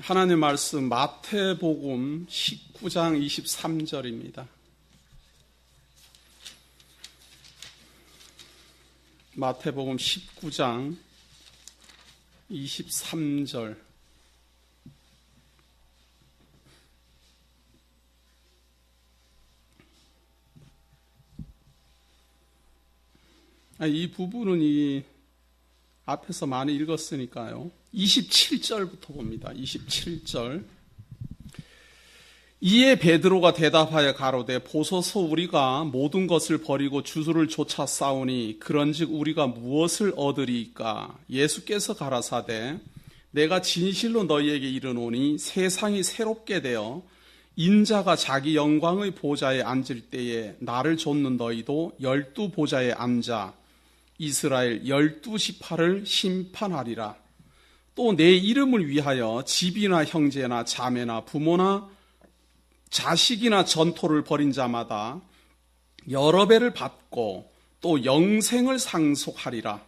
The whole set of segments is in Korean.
하나님 말씀 마태복음 19장 23절입니다. 마태복음 19장 23절. 이 부분은 이 앞에서 많이 읽었으니까요. 27절부터 봅니다. 27절. 이에 베드로가 대답하여 가로되 보소서 우리가 모든 것을 버리고 주를 쫓아 싸우니 그런즉 우리가 무엇을 얻으리이까? 예수께서 가라사대 내가 진실로 너희에게 이르노니 세상이 새롭게 되어 인자가 자기 영광의 보좌에 앉을 때에 나를 좇는 너희도 12 보좌에 앉아 이스라엘 12지파를 심판하리라. 또 내 이름을 위하여 집이나 형제나 자매나 부모나 자식이나 전토를 벌인 자마다 여러 배를 받고 또 영생을 상속하리라.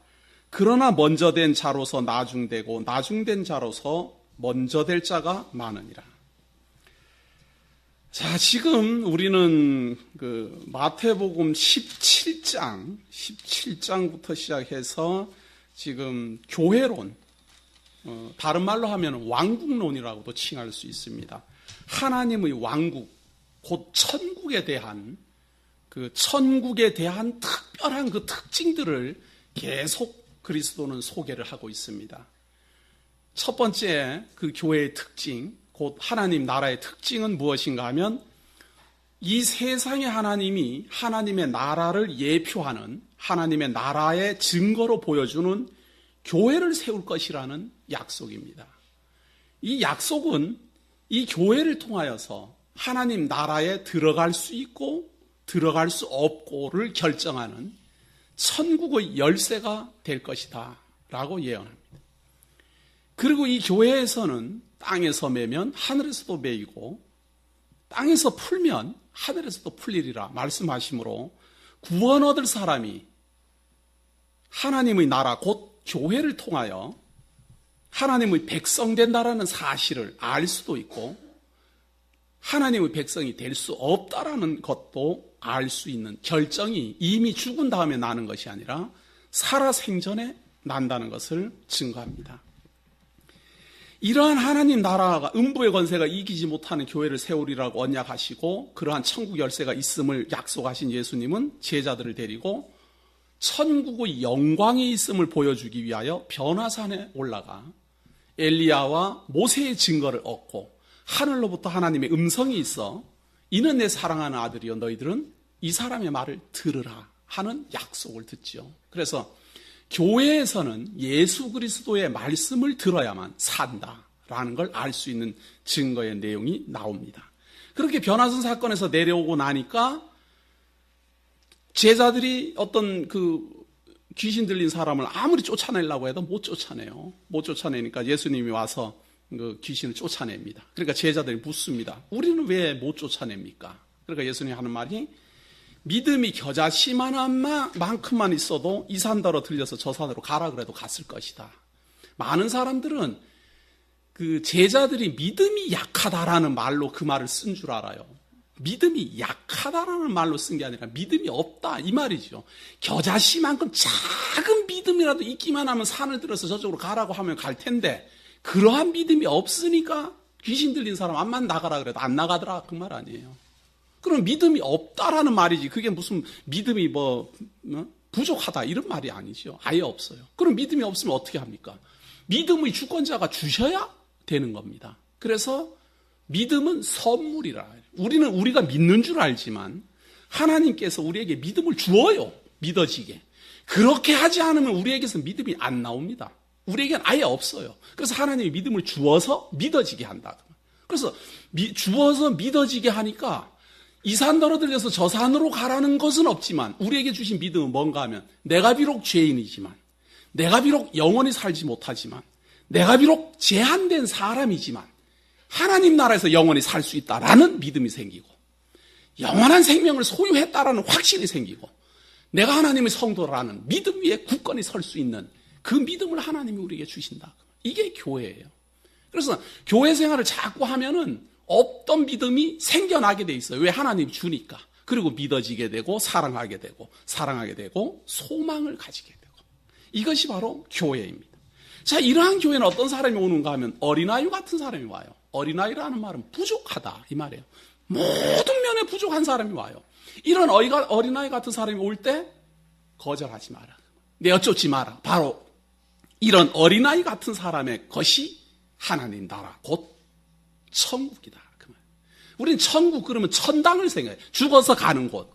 그러나 먼저 된 자로서 나중되고 나중된 자로서 먼저 될 자가 많으니라. 자, 지금 우리는 마태복음 17장부터 시작해서 지금 교회론, 다른 말로 하면 왕국론이라고도 칭할 수 있습니다. 하나님의 왕국, 곧 천국에 대한 특별한 그 특징들을 계속 그리스도는 소개를 하고 있습니다. 첫 번째 그 교회의 특징, 곧 하나님 나라의 특징은 무엇인가 하면 이 세상의 하나님이 하나님의 나라를 예표하는 하나님의 나라의 증거로 보여주는 교회를 세울 것이라는 약속입니다. 이 약속은 이 교회를 통하여서 하나님 나라에 들어갈 수 있고 들어갈 수 없고를 결정하는 천국의 열쇠가 될 것이다 라고 예언합니다. 그리고 이 교회에서는 땅에서 매면 하늘에서도 매이고 땅에서 풀면 하늘에서도 풀리리라 말씀하시므로 구원 얻을 사람이 하나님의 나라 곧 교회를 통하여 하나님의 백성 된다라는 사실을 알 수도 있고 하나님의 백성이 될 수 없다라는 것도 알 수 있는 결정이 이미 죽은 다음에 나는 것이 아니라 살아 생전에 난다는 것을 증거합니다. 이러한 하나님 나라가 음부의 권세가 이기지 못하는 교회를 세우리라고 언약하시고 그러한 천국 열쇠가 있음을 약속하신 예수님은 제자들을 데리고 천국의 영광이 있음을 보여주기 위하여 변화산에 올라가 엘리야와 모세의 증거를 얻고 하늘로부터 하나님의 음성이 있어 이는 내 사랑하는 아들이여 너희들은 이 사람의 말을 들으라 하는 약속을 듣죠. 그래서 교회에서는 예수 그리스도의 말씀을 들어야만 산다라는 걸 알 수 있는 증거의 내용이 나옵니다. 그렇게 변화산 사건에서 내려오고 나니까 제자들이 어떤 귀신 들린 사람을 아무리 쫓아내려고 해도 못 쫓아내요. 못 쫓아내니까 예수님이 와서 그 귀신을 쫓아냅니다. 그러니까 제자들이 묻습니다. 우리는 왜 못 쫓아냅니까? 그러니까 예수님이 하는 말이 믿음이 겨자씨 만큼만 있어도 이 산더러 들려서 저 산으로 가라 그래도 갔을 것이다. 많은 사람들은 그 제자들이 믿음이 약하다라는 말로 그 말을 쓴 줄 알아요. 믿음이 약하다라는 말로 쓴 게 아니라 믿음이 없다 이 말이죠. 겨자씨만큼 작은 믿음이라도 있기만 하면 산을 들어서 저쪽으로 가라고 하면 갈 텐데 그러한 믿음이 없으니까 귀신 들린 사람 암만 나가라 그래도 안 나가더라 그 말 아니에요. 그럼 믿음이 없다라는 말이지 그게 무슨 믿음이 부족하다 이런 말이 아니죠. 아예 없어요. 그럼 믿음이 없으면 어떻게 합니까? 믿음의 주권자가 주셔야 되는 겁니다. 그래서 믿음은 선물이라. 우리가 믿는 줄 알지만 하나님께서 우리에게 믿음을 주어요. 믿어지게. 그렇게 하지 않으면 우리에게서 믿음이 안 나옵니다. 우리에게는 아예 없어요. 그래서 하나님이 믿음을 주어서 믿어지게 한다. 그래서 주어서 믿어지게 하니까 이 산더러 들려서 저 산으로 가라는 것은 없지만 우리에게 주신 믿음은 뭔가 하면 내가 비록 죄인이지만 내가 비록 영원히 살지 못하지만 내가 비록 제한된 사람이지만 하나님 나라에서 영원히 살 수 있다라는 믿음이 생기고 영원한 생명을 소유했다라는 확신이 생기고 내가 하나님의 성도라는 믿음 위에 굳건히 설 수 있는 그 믿음을 하나님이 우리에게 주신다. 이게 교회예요. 그래서 교회 생활을 자꾸 하면은 없던 믿음이 생겨나게 돼 있어요. 왜? 하나님이 주니까. 그리고 믿어지게 되고 사랑하게 되고 소망을 가지게 되고. 이것이 바로 교회입니다. 자, 이러한 교회는 어떤 사람이 오는가 하면 어린아이 같은 사람이 와요. 어린아이라는 말은 부족하다 이 말이에요. 모든 면에 부족한 사람이 와요. 이런 어린아이 같은 사람이 올 때 거절하지 마라. 내어쫓지 마라. 바로 이런 어린아이 같은 사람의 것이 하나님 나라 곧 천국이다. 그 말. 우리는 천국 그러면 천당을 생각해요. 죽어서 가는 곳.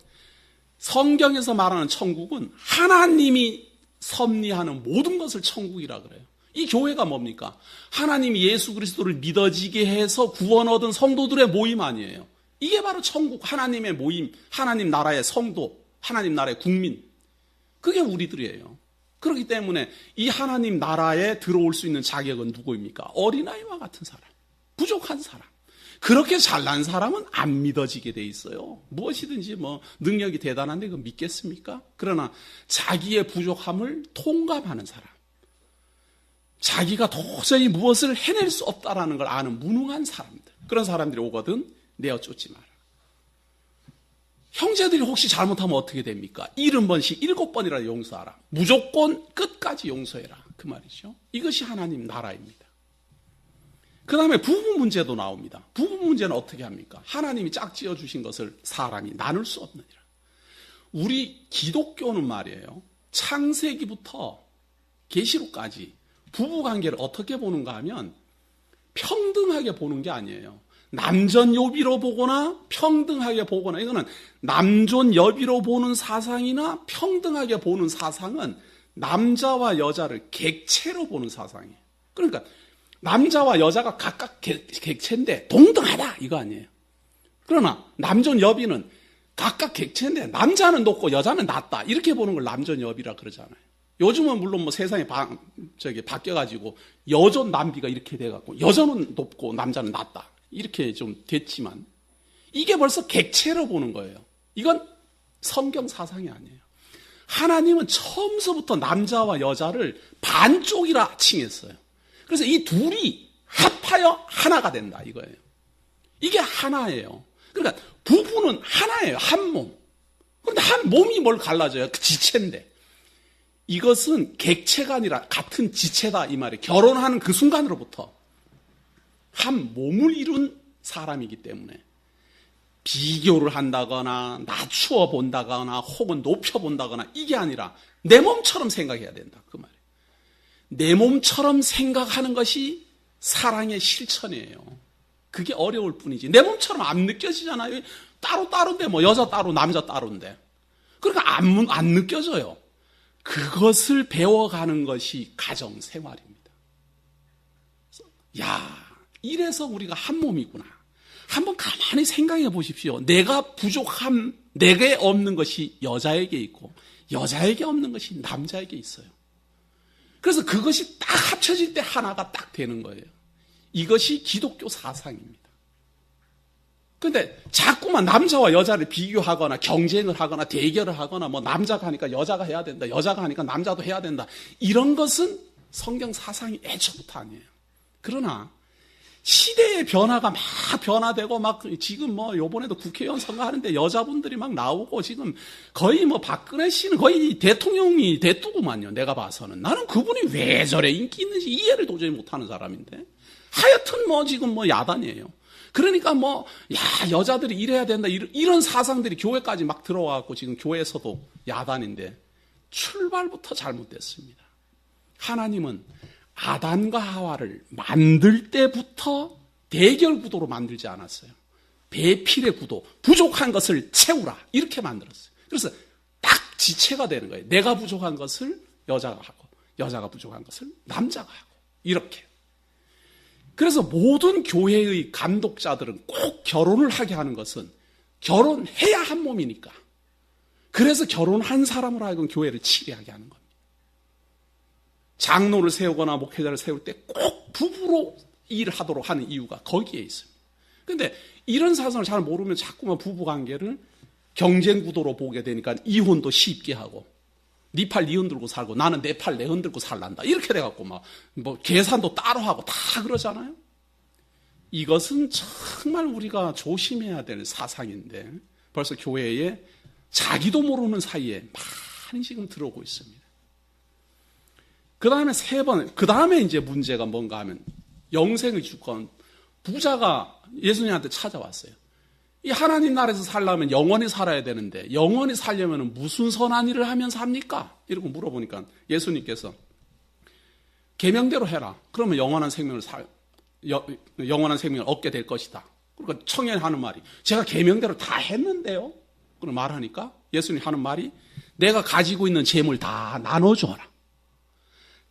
성경에서 말하는 천국은 하나님이 섭리하는 모든 것을 천국이라 그래요. 이 교회가 뭡니까? 하나님이 예수 그리스도를 믿어지게 해서 구원 얻은 성도들의 모임 아니에요. 이게 바로 천국, 하나님의 모임, 하나님 나라의 성도, 하나님 나라의 국민. 그게 우리들이에요. 그렇기 때문에 이 하나님 나라에 들어올 수 있는 자격은 누구입니까? 어린아이와 같은 사람, 부족한 사람. 그렇게 잘난 사람은 안 믿어지게 돼 있어요. 무엇이든지 뭐 능력이 대단한데 그거 믿겠습니까? 그러나 자기의 부족함을 통감하는 사람, 자기가 도저히 무엇을 해낼 수 없다라는 걸 아는 무능한 사람들, 그런 사람들이 오거든 내어쫓지 마라. 형제들이 혹시 잘못하면 어떻게 됩니까? 70번씩 7번이라 용서하라. 무조건 끝까지 용서해라. 그 말이죠. 이것이 하나님 나라입니다. 그 다음에 부부 문제도 나옵니다. 부부 문제는 어떻게 합니까? 하나님이 짝지어 주신 것을 사람이 나눌 수 없느니라. 우리 기독교는 말이에요. 창세기부터 계시록까지 부부관계를 어떻게 보는가 하면 평등하게 보는 게 아니에요. 남존여비로 보거나 평등하게 보거나, 이거는 남존여비로 보는 사상이나 평등하게 보는 사상은 남자와 여자를 객체로 보는 사상이에요. 그러니까 남자와 여자가 각각 객체인데 동등하다 이거 아니에요. 그러나 남존여비는 각각 객체인데 남자는 높고 여자는 낮다 이렇게 보는 걸 남존여비라 그러잖아요. 요즘은 물론 뭐 세상이 바뀌어가지고 여존 남비가 이렇게 돼갖고 여자는 높고 남자는 낮다 이렇게 좀 됐지만 이게 벌써 객체로 보는 거예요. 이건 성경 사상이 아니에요. 하나님은 처음서부터 남자와 여자를 반쪽이라 칭했어요. 그래서 이 둘이 합하여 하나가 된다 이거예요. 이게 하나예요. 그러니까 부부는 하나예요. 한 몸. 그런데 한 몸이 뭘 갈라져요? 그 지체인데. 이것은 객체가 아니라 같은 지체다 이 말이에요. 결혼하는 그 순간으로부터 한 몸을 이룬 사람이기 때문에 비교를 한다거나 낮추어 본다거나 혹은 높여 본다거나 이게 아니라 내 몸처럼 생각해야 된다 그 말이에요. 내 몸처럼 생각하는 것이 사랑의 실천이에요. 그게 어려울 뿐이지 내 몸처럼 안 느껴지잖아요. 따로따로인데 뭐 여자 따로 남자 따로인데 그러니까 안 느껴져요. 그것을 배워가는 것이 가정생활입니다. 야, 이래서 우리가 한 몸이구나. 한번 가만히 생각해 보십시오. 내가 부족함, 내게 없는 것이 여자에게 있고 여자에게 없는 것이 남자에게 있어요. 그래서 그것이 딱 합쳐질 때 하나가 딱 되는 거예요. 이것이 기독교 사상입니다. 그런데 자꾸만 남자와 여자를 비교하거나 경쟁을 하거나 대결을 하거나 뭐 남자가 하니까 여자가 해야 된다, 여자가 하니까 남자도 해야 된다. 이런 것은 성경 사상이 애초부터 아니에요. 그러나 시대의 변화가 막 변화되고 막 지금 뭐 요번에도 국회의원 선거하는데 여자분들이 막 나오고 지금 거의 뭐 박근혜 씨는 거의 대통령이 됐두구만요. 내가 봐서는. 나는 그분이 왜 저래 인기 있는지 이해를 도저히 못하는 사람인데. 하여튼 뭐 지금 뭐 야단이에요. 그러니까 뭐, 야, 여자들이 이래야 된다. 이런 사상들이 교회까지 막 들어와갖고 지금 교회에서도 야단인데 출발부터 잘못됐습니다. 하나님은 아담과 하와를 만들 때부터 대결 구도로 만들지 않았어요. 배필의 구도, 부족한 것을 채우라. 이렇게 만들었어요. 그래서 딱 지체가 되는 거예요. 내가 부족한 것을 여자가 하고, 여자가 부족한 것을 남자가 하고, 이렇게. 그래서 모든 교회의 감독자들은 꼭 결혼을 하게 하는 것은 결혼해야 한 몸이니까. 그래서 결혼한 사람으로 하여금 교회를 치리하게 하는 겁니다. 장로를 세우거나 목회자를 세울 때 꼭 부부로 일하도록 하는 이유가 거기에 있습니다. 그런데 이런 사상을 잘 모르면 자꾸만 부부관계를 경쟁 구도로 보게 되니까 이혼도 쉽게 하고 네 팔 네 흔들고 살고 나는 내 팔 내 흔들고 살란다. 이렇게 돼갖고 뭐 계산도 따로 하고 다 그러잖아요. 이것은 정말 우리가 조심해야 될 사상인데 벌써 교회에 자기도 모르는 사이에 많이 지금 들어오고 있습니다. 그 다음에 그 다음에 이제 문제가 뭔가 하면 영생의 주권. 부자가 예수님한테 찾아왔어요. 이 하나님 나라에서 살려면 영원히 살아야 되는데 영원히 살려면 무슨 선한 일을 하면 삽니까? 이러고 물어보니까 예수님께서 계명대로 해라. 그러면 영원한 생명을 얻게 될 것이다. 그러니까 청년이 하는 말이 제가 계명대로 다 했는데요. 그런 말하니까 예수님이 하는 말이 내가 가지고 있는 재물 다 나눠줘라.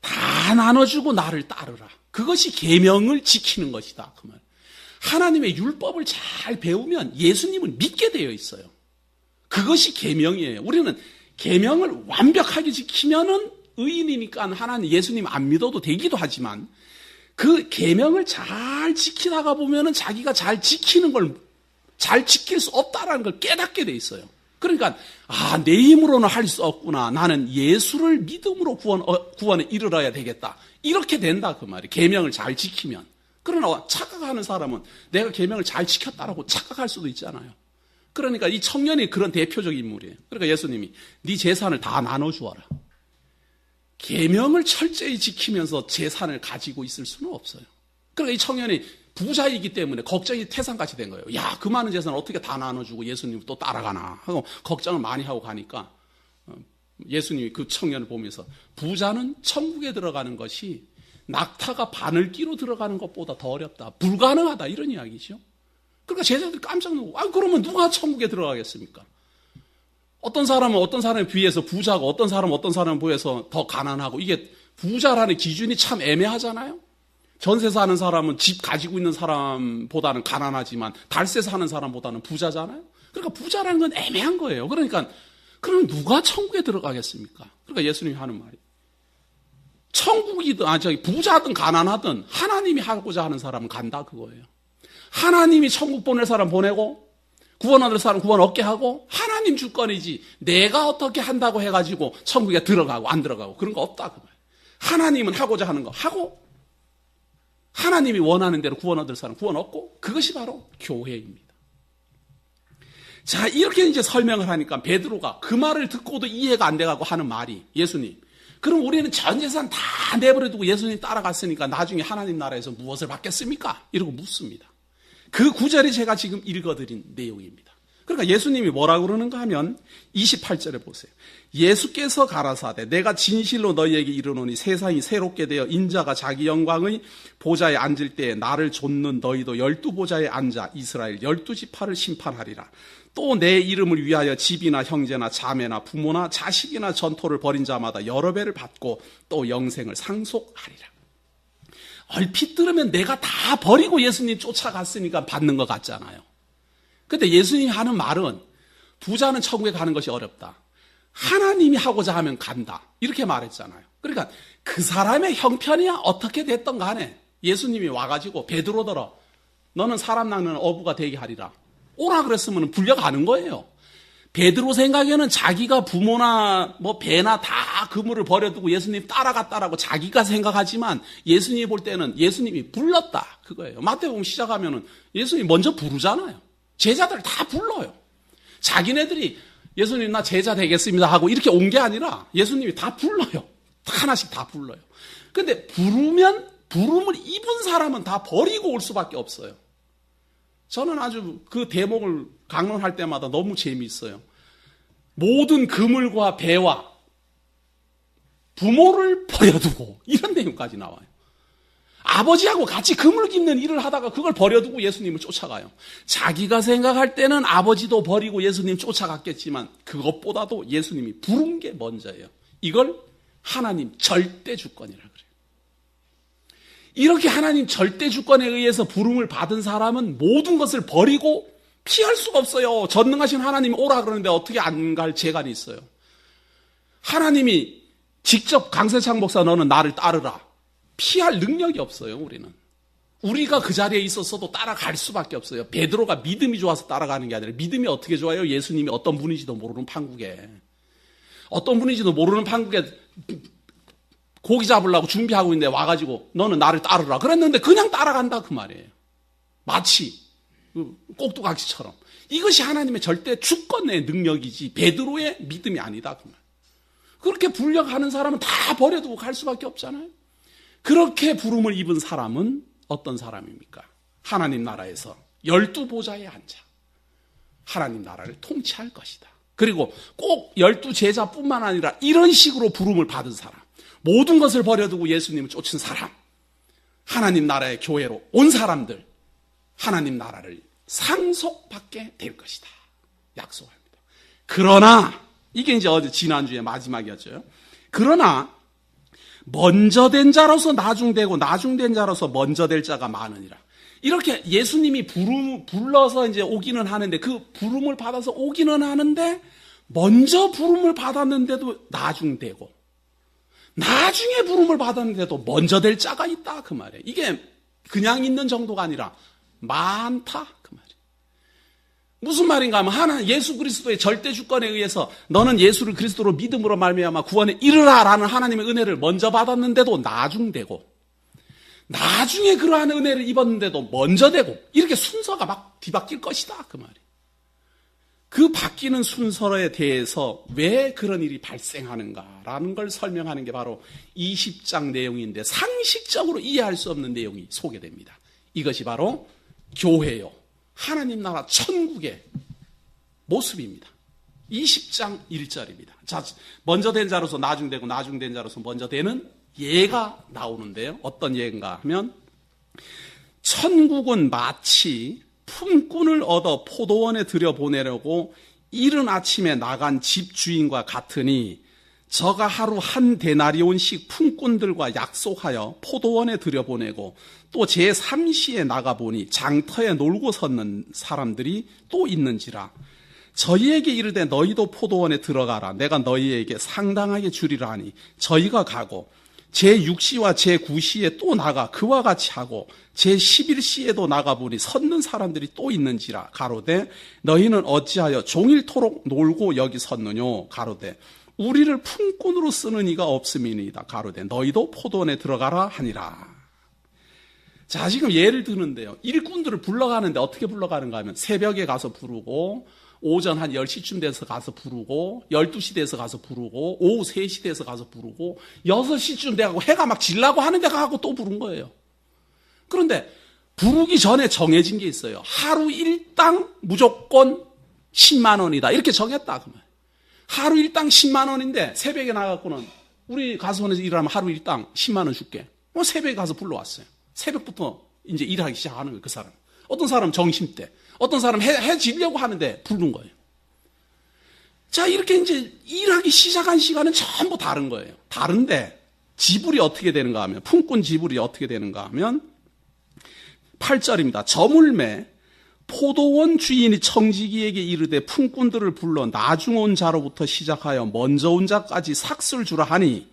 다 나눠주고 나를 따르라. 그것이 계명을 지키는 것이다. 그 말. 하나님의 율법을 잘 배우면 예수님을 믿게 되어 있어요. 그것이 계명이에요. 우리는 계명을 완벽하게 지키면은 의인이니까 하나님 예수님 안 믿어도 되기도 하지만 그 계명을 잘 지키다가 보면은 자기가 잘 지키는 걸 잘 지킬 수 없다라는 걸 깨닫게 돼 있어요. 그러니까 내 힘으로는 할 수 없구나. 나는 예수를 믿음으로 구원에 이르러야 되겠다. 이렇게 된다 그 말이에요. 계명을 잘 지키면. 그러나 착각하는 사람은 내가 계명을 잘 지켰다라고 착각할 수도 있잖아요. 그러니까 이 청년이 그런 대표적인 인물이에요. 그러니까 예수님이 네 재산을 다 나눠주어라. 계명을 철저히 지키면서 재산을 가지고 있을 수는 없어요. 그러니까 이 청년이 부자이기 때문에 걱정이 태산같이 된 거예요. 야, 그 많은 재산을 어떻게 다 나눠주고 예수님 또 따라가나 하고 걱정을 많이 하고 가니까 예수님이 그 청년을 보면서 부자는 천국에 들어가는 것이 낙타가 바늘기로 들어가는 것보다 더 어렵다. 불가능하다. 이런 이야기죠. 그러니까 제자들이 깜짝 놀고 그러면 누가 천국에 들어가겠습니까? 어떤 사람은 어떤 사람에 비해서 부자고 어떤 사람에 비해서 더 가난하고 이게 부자라는 기준이 참 애매하잖아요. 전세 사는 사람은 집 가지고 있는 사람보다는 가난하지만 달세 사는 사람보다는 부자잖아요. 그러니까 부자라는 건 애매한 거예요. 그러니까 그럼 누가 천국에 들어가겠습니까? 그러니까 예수님이 하는 말이 천국이든 부자든 가난하든 하나님이 하고자 하는 사람은 간다 그거예요. 하나님이 천국 보낼 사람 보내고 구원 얻을 사람 구원 얻게 하고 하나님 주권이지 내가 어떻게 한다고 해가지고 천국에 들어가고 안 들어가고 그런 거 없다 그 말이에요. 하나님은 하고자 하는 거 하고 하나님이 원하는 대로 구원 얻을 사람 구원 얻고 그것이 바로 교회입니다. 자, 이렇게 이제 설명을 하니까 베드로가 그 말을 듣고도 이해가 안 돼가고 하는 말이 예수님, 그럼 우리는 전 재산 다 내버려두고 예수님 따라갔으니까 나중에 하나님 나라에서 무엇을 받겠습니까? 이러고 묻습니다. 그 구절이 제가 지금 읽어드린 내용입니다. 그러니까 예수님이 뭐라고 그러는가 하면 28절에 보세요. 예수께서 가라사대 내가 진실로 너희에게 이르노니 세상이 새롭게 되어 인자가 자기 영광의 보좌에 앉을 때에 나를 좇는 너희도 12보좌에 앉아 이스라엘 12지파를 심판하리라. 또 내 이름을 위하여 집이나 형제나 자매나 부모나 자식이나 전토를 벌인 자마다 여러 배를 받고 또 영생을 상속하리라. 얼핏 들으면 내가 다 버리고 예수님 쫓아갔으니까 받는 것 같잖아요. 근데 예수님이 하는 말은 부자는 천국에 가는 것이 어렵다. 하나님이 하고자 하면 간다. 이렇게 말했잖아요. 그러니까 그 사람의 형편이야 어떻게 됐던 간에 예수님이 와가지고 베드로더러 너는 사람 낚는 어부가 되게 하리라. 오라 그랬으면 불려가는 거예요. 베드로 생각에는 자기가 부모나 배나 다 그물을 버려두고 예수님 따라갔다라고 자기가 생각하지만 예수님이 볼 때는 예수님이 불렀다. 그거예요. 마태복음 시작하면은 예수님이 먼저 부르잖아요. 제자들 다 불러요. 자기네들이 예수님 나 제자 되겠습니다 하고 이렇게 온 게 아니라 예수님이 다 불러요. 하나씩 다 불러요. 근데 부르면 부름을 입은 사람은 다 버리고 올 수밖에 없어요. 저는 아주 그 대목을 강론할 때마다 너무 재미있어요. 모든 그물과 배와 부모를 버려두고 이런 내용까지 나와요. 아버지하고 같이 그물 깁는 일을 하다가 그걸 버려두고 예수님을 쫓아가요. 자기가 생각할 때는 아버지도 버리고 예수님 쫓아갔겠지만 그것보다도 예수님이 부른 게 먼저예요. 이걸 하나님 절대 주권이라 그래요. 이렇게 하나님 절대 주권에 의해서 부름을 받은 사람은 모든 것을 버리고 피할 수가 없어요. 전능하신 하나님이 오라 그러는데 어떻게 안 갈 재간이 있어요. 하나님이 직접 강세창 목사 너는 나를 따르라. 피할 능력이 없어요. 우리가 그 자리에 있었어도 따라갈 수밖에 없어요. 베드로가 믿음이 좋아서 따라가는 게 아니라 믿음이 어떻게 좋아요? 예수님이 어떤 분인지도 모르는 판국에 고기 잡으려고 준비하고 있는데 와가지고 너는 나를 따르라 그랬는데 그냥 따라간다 그 말이에요. 마치 꼭두각시처럼. 이것이 하나님의 절대 주권의 능력이지 베드로의 믿음이 아니다. 그 말. 그렇게 불려가는 사람은 다 버려두고 갈 수밖에 없잖아요. 그렇게 부름을 입은 사람은 어떤 사람입니까? 하나님 나라에서 12보좌에 앉아 하나님 나라를 통치할 것이다. 그리고 꼭 12제자뿐만 아니라 이런 식으로 부름을 받은 사람, 모든 것을 버려두고 예수님을 쫓은 사람, 하나님 나라의 교회로 온 사람들, 하나님 나라를 상속받게 될 것이다. 약속합니다. 그러나 이게 이제 어제 지난주에 마지막이었죠. 그러나 먼저 된 자로서 나중되고 나중된 자로서 먼저 될 자가 많으니라. 이렇게 예수님이 불러서 이제 오기는 하는데, 그 부름을 받아서 오기는 하는데 먼저 부름을 받았는데도 나중되고 나중에 부름을 받았는데도 먼저 될 자가 있다 그 말이에요. 이게 그냥 있는 정도가 아니라 많다 그 말이에요. 무슨 말인가 하면 예수 그리스도의 절대 주권에 의해서 너는 예수를 그리스도로 믿음으로 말미암아 구원에 이르라라는 하나님의 은혜를 먼저 받았는데도 나중되고, 나중에 그러한 은혜를 입었는데도 먼저 되고, 이렇게 순서가 막 뒤바뀔 것이다 그 말이에요. 그 바뀌는 순서에 대해서 왜 그런 일이 발생하는가라는 걸 설명하는 게 바로 20장 내용인데, 상식적으로 이해할 수 없는 내용이 소개됩니다. 이것이 바로 교회요, 하나님 나라 천국의 모습입니다. 20장 1절입니다. 자, 먼저 된 자로서 나중되고 나중된 자로서 먼저 되는 예가 나오는데요. 어떤 예인가 하면, 천국은 마치 품꾼을 얻어 포도원에 들여보내려고 이른 아침에 나간 집주인과 같으니, 저가 하루 한 데나리온씩 품꾼들과 약속하여 포도원에 들여보내고 또 제3시에 나가보니 장터에 놀고 섰는 사람들이 또 있는지라. 저희에게 이르되 너희도 포도원에 들어가라. 내가 너희에게 상당하게 주리라 하니 저희가 가고, 제6시와 제9시에 또 나가 그와 같이 하고, 제11시에도 나가보니 섰는 사람들이 또 있는지라. 가로되 너희는 어찌하여 종일토록 놀고 여기 섰느뇨. 가로되 우리를 품꾼으로 쓰는 이가 없음이니이다. 가로되 너희도 포도원에 들어가라 하니라. 자, 지금 예를 드는데요, 일꾼들을 불러가는데 어떻게 불러가는가 하면 새벽에 가서 부르고, 오전 한 10시쯤 돼서 가서 부르고, 12시 돼서 가서 부르고, 오후 3시 돼서 가서 부르고, 6시쯤 돼가고 해가 막 질라고 하는 데 가고 또 부른 거예요. 그런데 부르기 전에 정해진 게 있어요. 하루 일당 무조건 10만 원이다. 이렇게 정했다. 그러면 하루 일당 10만 원인데 새벽에 나가고는 우리 가수원에서 일하면 하루 일당 10만 원 줄게. 새벽에 가서 불러왔어요. 새벽부터 이제 일하기 시작하는 거예요, 그 사람. 어떤 사람 점심때, 어떤 사람 해 지려고 하는데 부르는 거예요. 자, 이렇게 이제 일하기 시작한 시간은 전부 다른 거예요. 다른데 지불이 어떻게 되는가 하면, 품꾼 지불이 어떻게 되는가 하면 8절입니다. 저물매 포도원 주인이 청지기에게 이르되 품꾼들을 불러 나중 온 자로부터 시작하여 먼저 온 자까지 삭슬 주라 하니,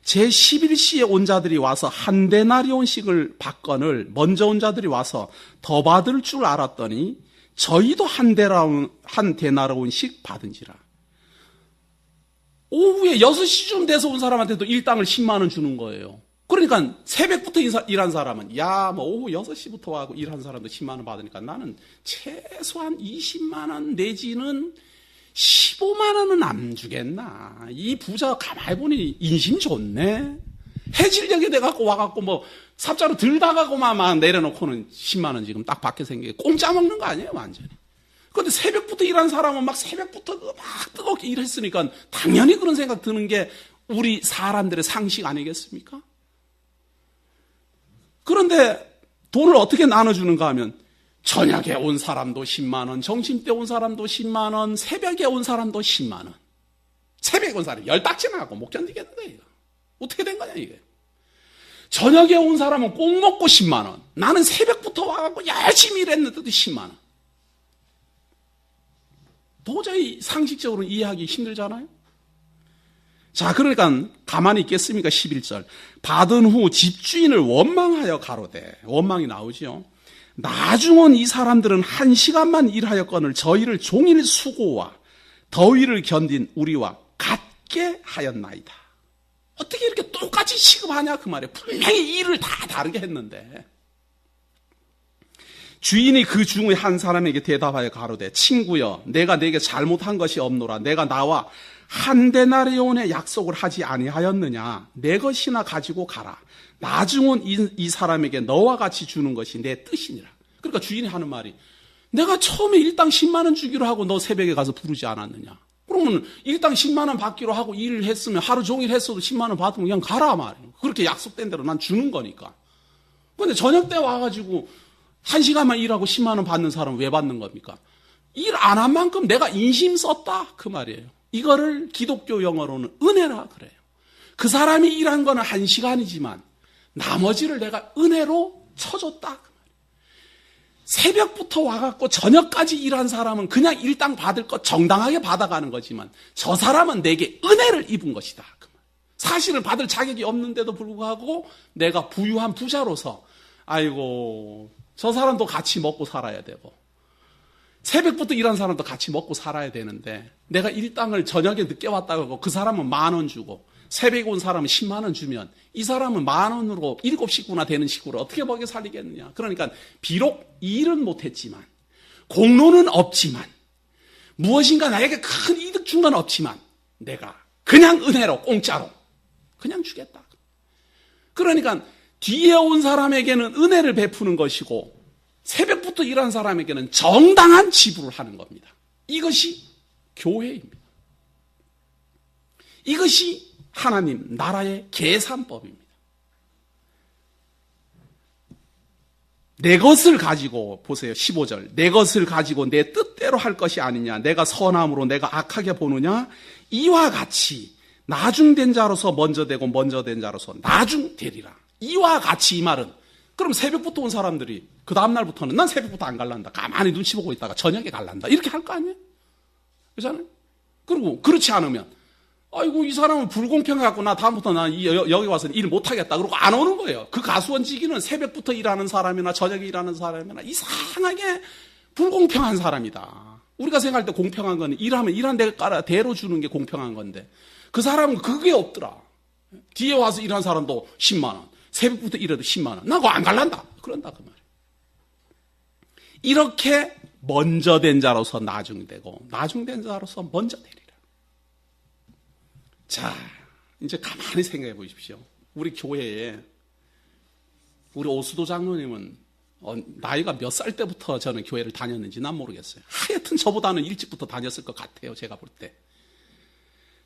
제11시에 온 자들이 와서 한 데나리온씩을 받거늘 먼저 온 자들이 와서 더 받을 줄 알았더니 저희도 한 데나리온씩 받은지라. 오후에 6시쯤 돼서 온 사람한테도 일당을 10만 원 주는 거예요. 그러니까 새벽부터 일한 사람은 오후 6시부터 하고 일한 사람도 10만 원 받으니까 나는 최소한 20만 원 내지는 15만 원은 안 주겠나. 이 부자 가만히 보니 인심 좋네. 해질녘에 돼갖고 와갖고 삽자루 들다가고만 막 내려놓고는 10만 원 지금 딱 받게 생기게 공짜 먹는 거 아니에요, 완전히. 그런데 새벽부터 일한 사람은 막 새벽부터 막 뜨겁게 일했으니까 당연히 그런 생각 드는 게 우리 사람들의 상식 아니겠습니까? 그런데 돈을 어떻게 나눠주는가 하면, 저녁에 온 사람도 10만 원, 점심 때 온 사람도 10만 원, 새벽에 온 사람도 10만 원. 새벽에 온 사람이 열딱지나고 못 견디겠는데, 이거. 어떻게 된 거냐, 이게. 저녁에 온 사람은 꼭 먹고 10만 원. 나는 새벽부터 와갖고 열심히 일했는데도 10만 원. 도저히 상식적으로 이해하기 힘들잖아요. 자, 그러니까 가만히 있겠습니까? 11절. 받은 후 집주인을 원망하여 가로되, 원망이 나오죠. 나중 온 이 사람들은 1시간만 일하였거늘 저희를 종일 수고와 더위를 견딘 우리와 같게 하였나이다. 어떻게 이렇게 똑같이 취급하냐 그 말이에요. 분명히 일을 다 다르게 했는데. 주인이 그 중의 한 사람에게 대답하여 가로되 친구여 내가 내게 잘못한 것이 없노라. 내가 나와 한 데나리온의 약속을 하지 아니하였느냐. 내 것이나 가지고 가라. 나중은 이 사람에게 너와 같이 주는 것이 내 뜻이니라. 그러니까 주인이 하는 말이 내가 처음에 일당 10만 원 주기로 하고 너 새벽에 가서 부르지 않았느냐. 그러면 일당 10만 원 받기로 하고 일을 했으면 하루 종일 했어도 10만 원 받으면 그냥 가라 말이에요. 그렇게 약속된 대로 난 주는 거니까. 근데 저녁 때 와가지고 1시간만 일하고 10만 원 받는 사람은 왜 받는 겁니까? 일 안 한 만큼 내가 인심 썼다 그 말이에요. 이거를 기독교 영어로는 은혜라 그래요. 그 사람이 일한 거는 1시간이지만 나머지를 내가 은혜로 쳐줬다 그 말이에요. 새벽부터 와갖고 저녁까지 일한 사람은 그냥 일당 받을 것 정당하게 받아가는 거지만 저 사람은 내게 은혜를 입은 것이다 그 말이에요. 사실은 받을 자격이 없는데도 불구하고 내가 부유한 부자로서 아이고 저 사람도 같이 먹고 살아야 되고 새벽부터 일한 사람도 같이 먹고 살아야 되는데 내가 일당을 저녁에 늦게 왔다고 하고 그 사람은 10,000원 주고 새벽에 온 사람은 10만 원 주면 이 사람은 10,000원으로 7식구나 되는 식구를 어떻게 먹여 살리겠느냐. 그러니까 비록 일은 못했지만 공로는 없지만 무엇인가 나에게 큰 이득 준 건 없지만 내가 그냥 은혜로 공짜로 그냥 주겠다. 그러니까 뒤에 온 사람에게는 은혜를 베푸는 것이고 새벽부터 일한 사람에게는 정당한 지불을 하는 겁니다. 이것이 교회입니다. 이것이 하나님 나라의 계산법입니다. 내 것을 가지고 보세요. 15절 내 것을 가지고 내 뜻대로 할 것이 아니냐. 내가 선함으로 내가 악하게 보느냐. 이와 같이 나중된 자로서 먼저 되고 먼저 된 자로서 나중되리라. 이와 같이 이 말은 그럼 새벽부터 온 사람들이 그 다음날부터는 난 새벽부터 안 갈란다. 가만히 눈치 보고 있다가 저녁에 갈란다. 이렇게 할 거 아니에요? 그렇잖아요? 그리고 그렇지 않으면 아이고 이 사람은 불공평해갖고 나 다음부터 나 여기 와서 일 못하겠다. 그러고 안 오는 거예요. 그 가수원지기는 새벽부터 일하는 사람이나 저녁에 일하는 사람이나 이상하게 불공평한 사람이다. 우리가 생각할 때 공평한 건 일하면 일한 대로 주는 게 공평한 건데 그 사람은 그게 없더라. 뒤에 와서 일한 사람도 10만 원. 새벽부터 일해도 10만 원. 나 그거 안 갈란다. 그런다 그 말이에요. 이렇게 먼저 된 자로서 나중되고 나중된 자로서 먼저 되리라. 자, 이제 가만히 생각해 보십시오. 우리 교회에 우리 오수도 장로님은 나이가 몇 살 때부터 저는 교회를 다녔는지 난 모르겠어요. 하여튼 저보다는 일찍부터 다녔을 것 같아요. 제가 볼 때.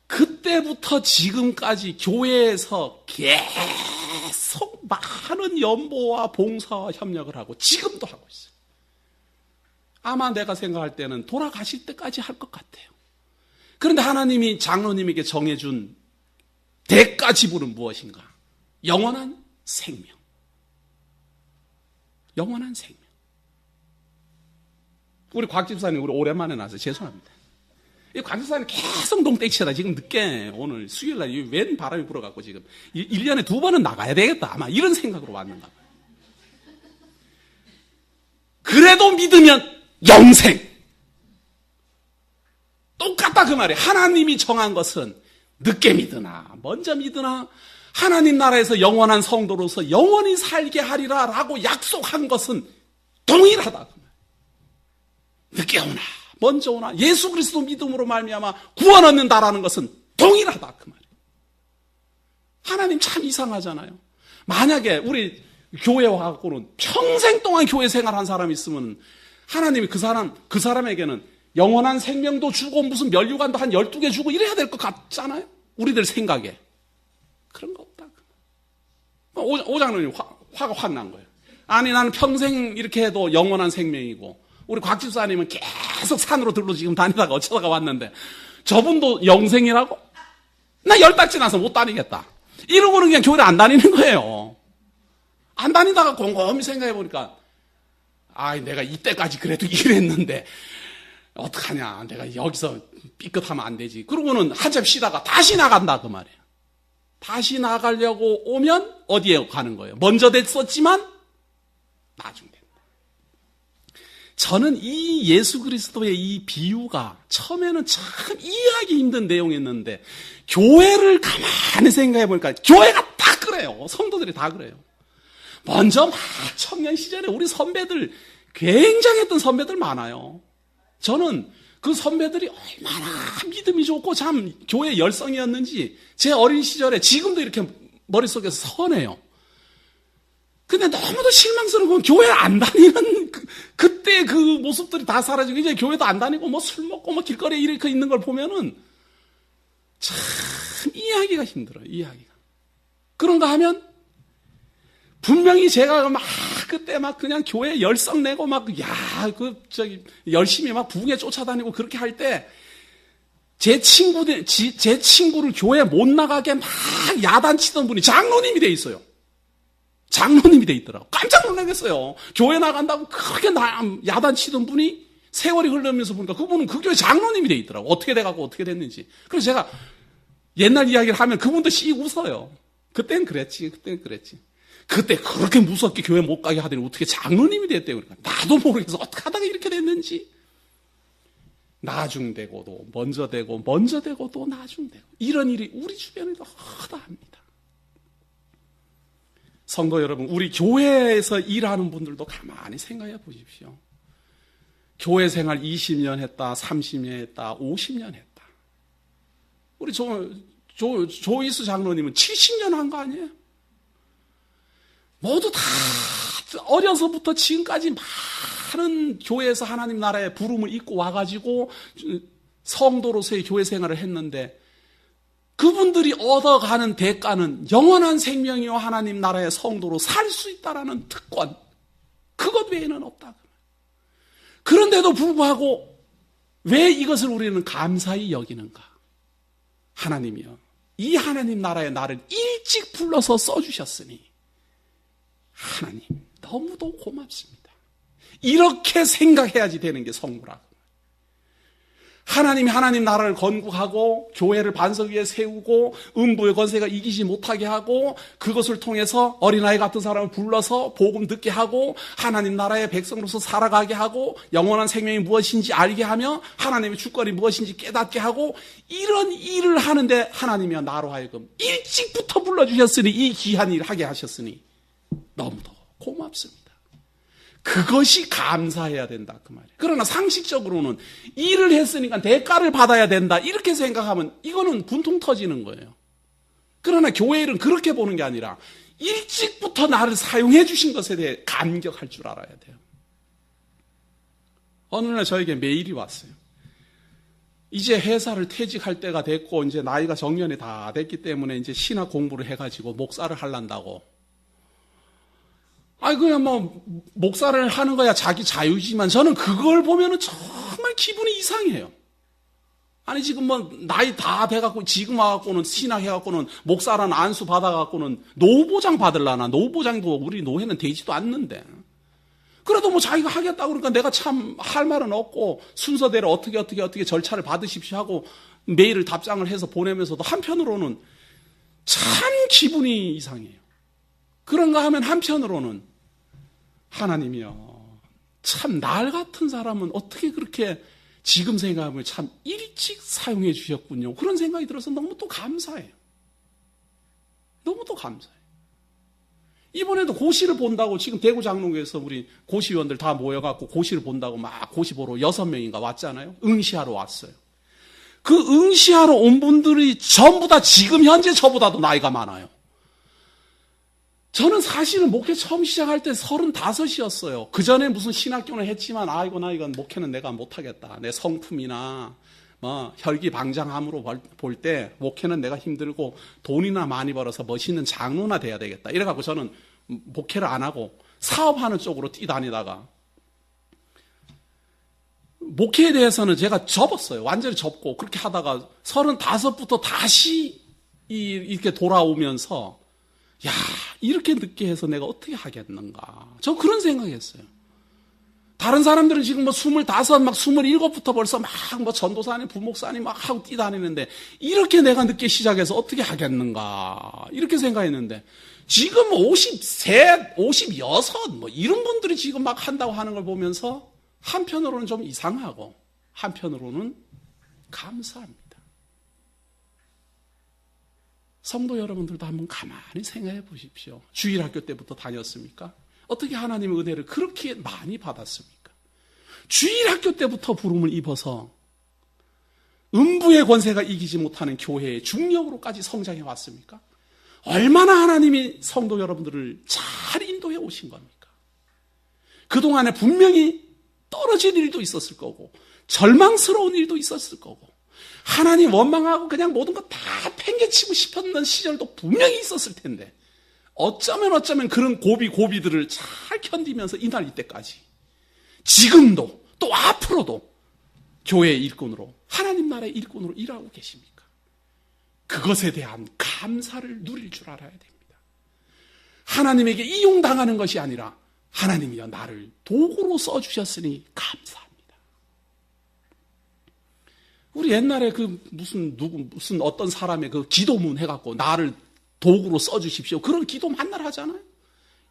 그때부터 지금까지 교회에서 계속 많은 연보와 봉사와 협력을 하고 지금도 하고 있어요. 아마 내가 생각할 때는 돌아가실 때까지 할 것 같아요. 그런데 하나님이 장로님에게 정해준 대가 지불은 무엇인가? 영원한 생명. 영원한 생명. 우리 곽 집사님 우리 오랜만에 나와서 죄송합니다. 이 곽 집사님 계속 농땡치다 지금 늦게 오늘 수요일날 웬 바람이 불어갖고 지금 1년에 2번은 나가야 되겠다 아마 이런 생각으로 왔는가 봐요. 그래도 믿으면 영생. 똑같다 그 말이에요. 하나님이 정한 것은 늦게 믿으나 먼저 믿으나 하나님 나라에서 영원한 성도로서 영원히 살게 하리라 라고 약속한 것은 동일하다 그 말이에요. 늦게 오나 먼저 오나 예수 그리스도 믿음으로 말미암아 구원 얻는다라는 것은 동일하다 그 말이에요. 하나님 참 이상하잖아요. 만약에 우리 교회 와갖고는 평생 동안 교회 생활한 사람이 있으면 하나님이 그 사람에게는 영원한 생명도 주고 무슨 면류관도 한 12개 주고 이래야 될 것 같잖아요. 우리들 생각에. 그런 거 없다. 오장로님 화가 확 난 거예요. 아니 나는 평생 이렇게 해도 영원한 생명이고 우리 곽 집사님은 계속 산으로 들로 지금 다니다가 어쩌다가 왔는데 저분도 영생이라고? 나 10달 지나서 못 다니겠다. 이러고는 그냥 교회를 안 다니는 거예요. 안 다니다가 곰곰이 생각해 보니까 내가 이때까지 그래도 일했는데 어떡하냐. 내가 여기서 삐끗하면 안 되지. 그러고는 한참 쉬다가 다시 나간다 그 말이에요. 다시 나가려고 오면 어디에 가는 거예요? 먼저 됐었지만 나중 된다. 저는 이 예수 그리스도의 이 비유가 처음에는 참 이해하기 힘든 내용이었는데 교회를 가만히 생각해 보니까 교회가 다 그래요. 성도들이 다 그래요. 먼저 막 청년 시절에 우리 선배들 굉장했던 선배들 많아요. 저는 그 선배들이 얼마나 믿음이 좋고 참 교회 열성이었는지 제 어린 시절에 지금도 이렇게 머릿속에서 선해요. 근데 너무도 실망스러운 건 교회 안 다니는 그때 그 모습들이 다 사라지고 이제 교회도 안 다니고 뭐 술 먹고 뭐 길거리에 이렇게 있는 걸 보면은 참 이해하기가 힘들어요. 이해하기가. 그런가 하면 분명히 제가 막 그때 막 그냥 교회 열성 내고 막 열심히 막 부흥에 쫓아다니고 그렇게 할 때 제 친구를 교회 못 나가게 막 야단치던 분이 장로님이 돼 있어요. 장로님이 돼 있더라고. 깜짝 놀라겠어요. 교회 나간다고 크게 야단치던 분이 세월이 흐르면서 보니까 그분은 그 교회 장로님이 돼 있더라고. 어떻게 돼가고 어떻게 됐는지. 그래서 제가 옛날 이야기를 하면 그분도 씩 웃어요. 그땐 그랬지. 그때 그렇게 무섭게 교회 못 가게 하더니 어떻게 장로님이 됐대요. 그러니까 나도 모르겠어. 어떻게 하다가 이렇게 됐는지. 나중되고도 먼저 되고 또 나중되고 이런 일이 우리 주변에도 허다합니다. 성도 여러분, 우리 교회에서 일하는 분들도 가만히 생각해 보십시오. 교회 생활 20년 했다, 30년 했다, 50년 했다. 우리 조이수 장로님은 70년 한 거 아니에요? 모두 다 어려서부터 지금까지 많은 교회에서 하나님 나라의 부름을 입고 와가지고 성도로서의 교회 생활을 했는데 그분들이 얻어가는 대가는 영원한 생명이요 하나님 나라의 성도로 살 수 있다라는 특권, 그것 외에는 없다. 그런데도 불구하고 왜 이것을 우리는 감사히 여기는가? 하나님이요, 이 하나님 나라에 나를 일찍 불러서 써주셨으니 하나님 너무도 고맙습니다. 이렇게 생각해야지 되는 게 성부라고. 하나님이 하나님 나라를 건국하고 교회를 반석 위에 세우고 음부의 권세가 이기지 못하게 하고 그것을 통해서 어린아이 같은 사람을 불러서 복음 듣게 하고 하나님 나라의 백성으로서 살아가게 하고 영원한 생명이 무엇인지 알게 하며 하나님의 주권이 무엇인지 깨닫게 하고 이런 일을 하는데 하나님이여 나로 하여금 일찍부터 불러주셨으니 이 귀한 일을 하게 하셨으니 너무도 고맙습니다. 그것이 감사해야 된다 그 말이에요. 그러나 상식적으로는 일을 했으니까 대가를 받아야 된다 이렇게 생각하면 이거는 분통 터지는 거예요. 그러나 교회 일은 그렇게 보는 게 아니라 일찍부터 나를 사용해 주신 것에 대해 감격할 줄 알아야 돼요. 어느 날 저에게 메일이 왔어요. 이제 회사를 퇴직할 때가 됐고 이제 나이가 정년이 다 됐기 때문에 이제 신학 공부를 해가지고 목사를 하려고. 그냥 목사를 하는 거야 자기 자유지만 저는 그걸 보면은 정말 기분이 이상해요. 아니, 지금 나이 다 돼갖고 지금 와갖고는 신학해갖고는 목사라는 안수 받아갖고는 노후보장 받으려나? 노후보장도 우리 노회는 되지도 않는데. 그래도 자기가 하겠다고 그러니까 내가 참 할 말은 없고 순서대로 어떻게 절차를 받으십시오 하고 메일을 답장을 해서 보내면서도 한편으로는 참 기분이 이상해요. 그런가 하면 한편으로는 하나님이요, 참 날 같은 사람은 어떻게 그렇게 지금 생각하면 참 일찍 사용해 주셨군요. 그런 생각이 들어서 너무 또 감사해요. 너무 또 감사해요. 이번에도 고시를 본다고 지금 대구 장로교에서 우리 고시위원들 다 모여갖고 고시를 본다고 막 고시 보러 6명인가 왔잖아요. 응시하러 왔어요. 그 응시하러 온 분들이 전부 다 지금 현재 저보다도 나이가 많아요. 저는 사실은 목회 처음 시작할 때 35이었어요. 그 전에 무슨 신학교는 했지만 나 이건 목회는 내가 못하겠다. 내 성품이나 혈기방장함으로 볼 때 목회는 내가 힘들고 돈이나 많이 벌어서 멋있는 장로나 돼야 되겠다. 이래갖고 저는 목회를 안 하고 사업하는 쪽으로 뛰다니다가 목회에 대해서는 제가 접었어요. 완전히 접고 그렇게 하다가 35부터 다시 이렇게 돌아오면서 야, 이렇게 늦게 해서 내가 어떻게 하겠는가. 저 그런 생각했어요. 다른 사람들은 지금 25, 27부터 벌써 전도사님, 부목사님 하고 뛰다니는데 이렇게 내가 늦게 시작해서 어떻게 하겠는가. 이렇게 생각했는데 지금 53, 56 이런 분들이 지금 한다고 하는 걸 보면서 한편으로는 좀 이상하고 한편으로는 감사합니다. 성도 여러분들도 한번 가만히 생각해 보십시오. 주일학교 때부터 다녔습니까? 어떻게 하나님의 은혜를 그렇게 많이 받았습니까? 주일학교 때부터 부름을 입어서 음부의 권세가 이기지 못하는 교회의 중력으로까지 성장해 왔습니까? 얼마나 하나님이 성도 여러분들을 잘 인도해 오신 겁니까? 그동안에 분명히 떨어질 일도 있었을 거고 절망스러운 일도 있었을 거고 하나님 원망하고 그냥 모든 거 다 팽개치고 싶었던 시절도 분명히 있었을 텐데 어쩌면 그런 고비들을 잘 견디면서 이날 이때까지 지금도 또 앞으로도 교회의 일꾼으로 하나님 나라의 일꾼으로 일하고 계십니까? 그것에 대한 감사를 누릴 줄 알아야 됩니다. 하나님에게 이용당하는 것이 아니라 하나님이여 나를 도구로 써주셨으니 감사합니다. 우리 옛날에 무슨 어떤 사람의 그 기도문 해갖고 나를 도구로 써주십시오. 그런 기도 만날 하잖아요.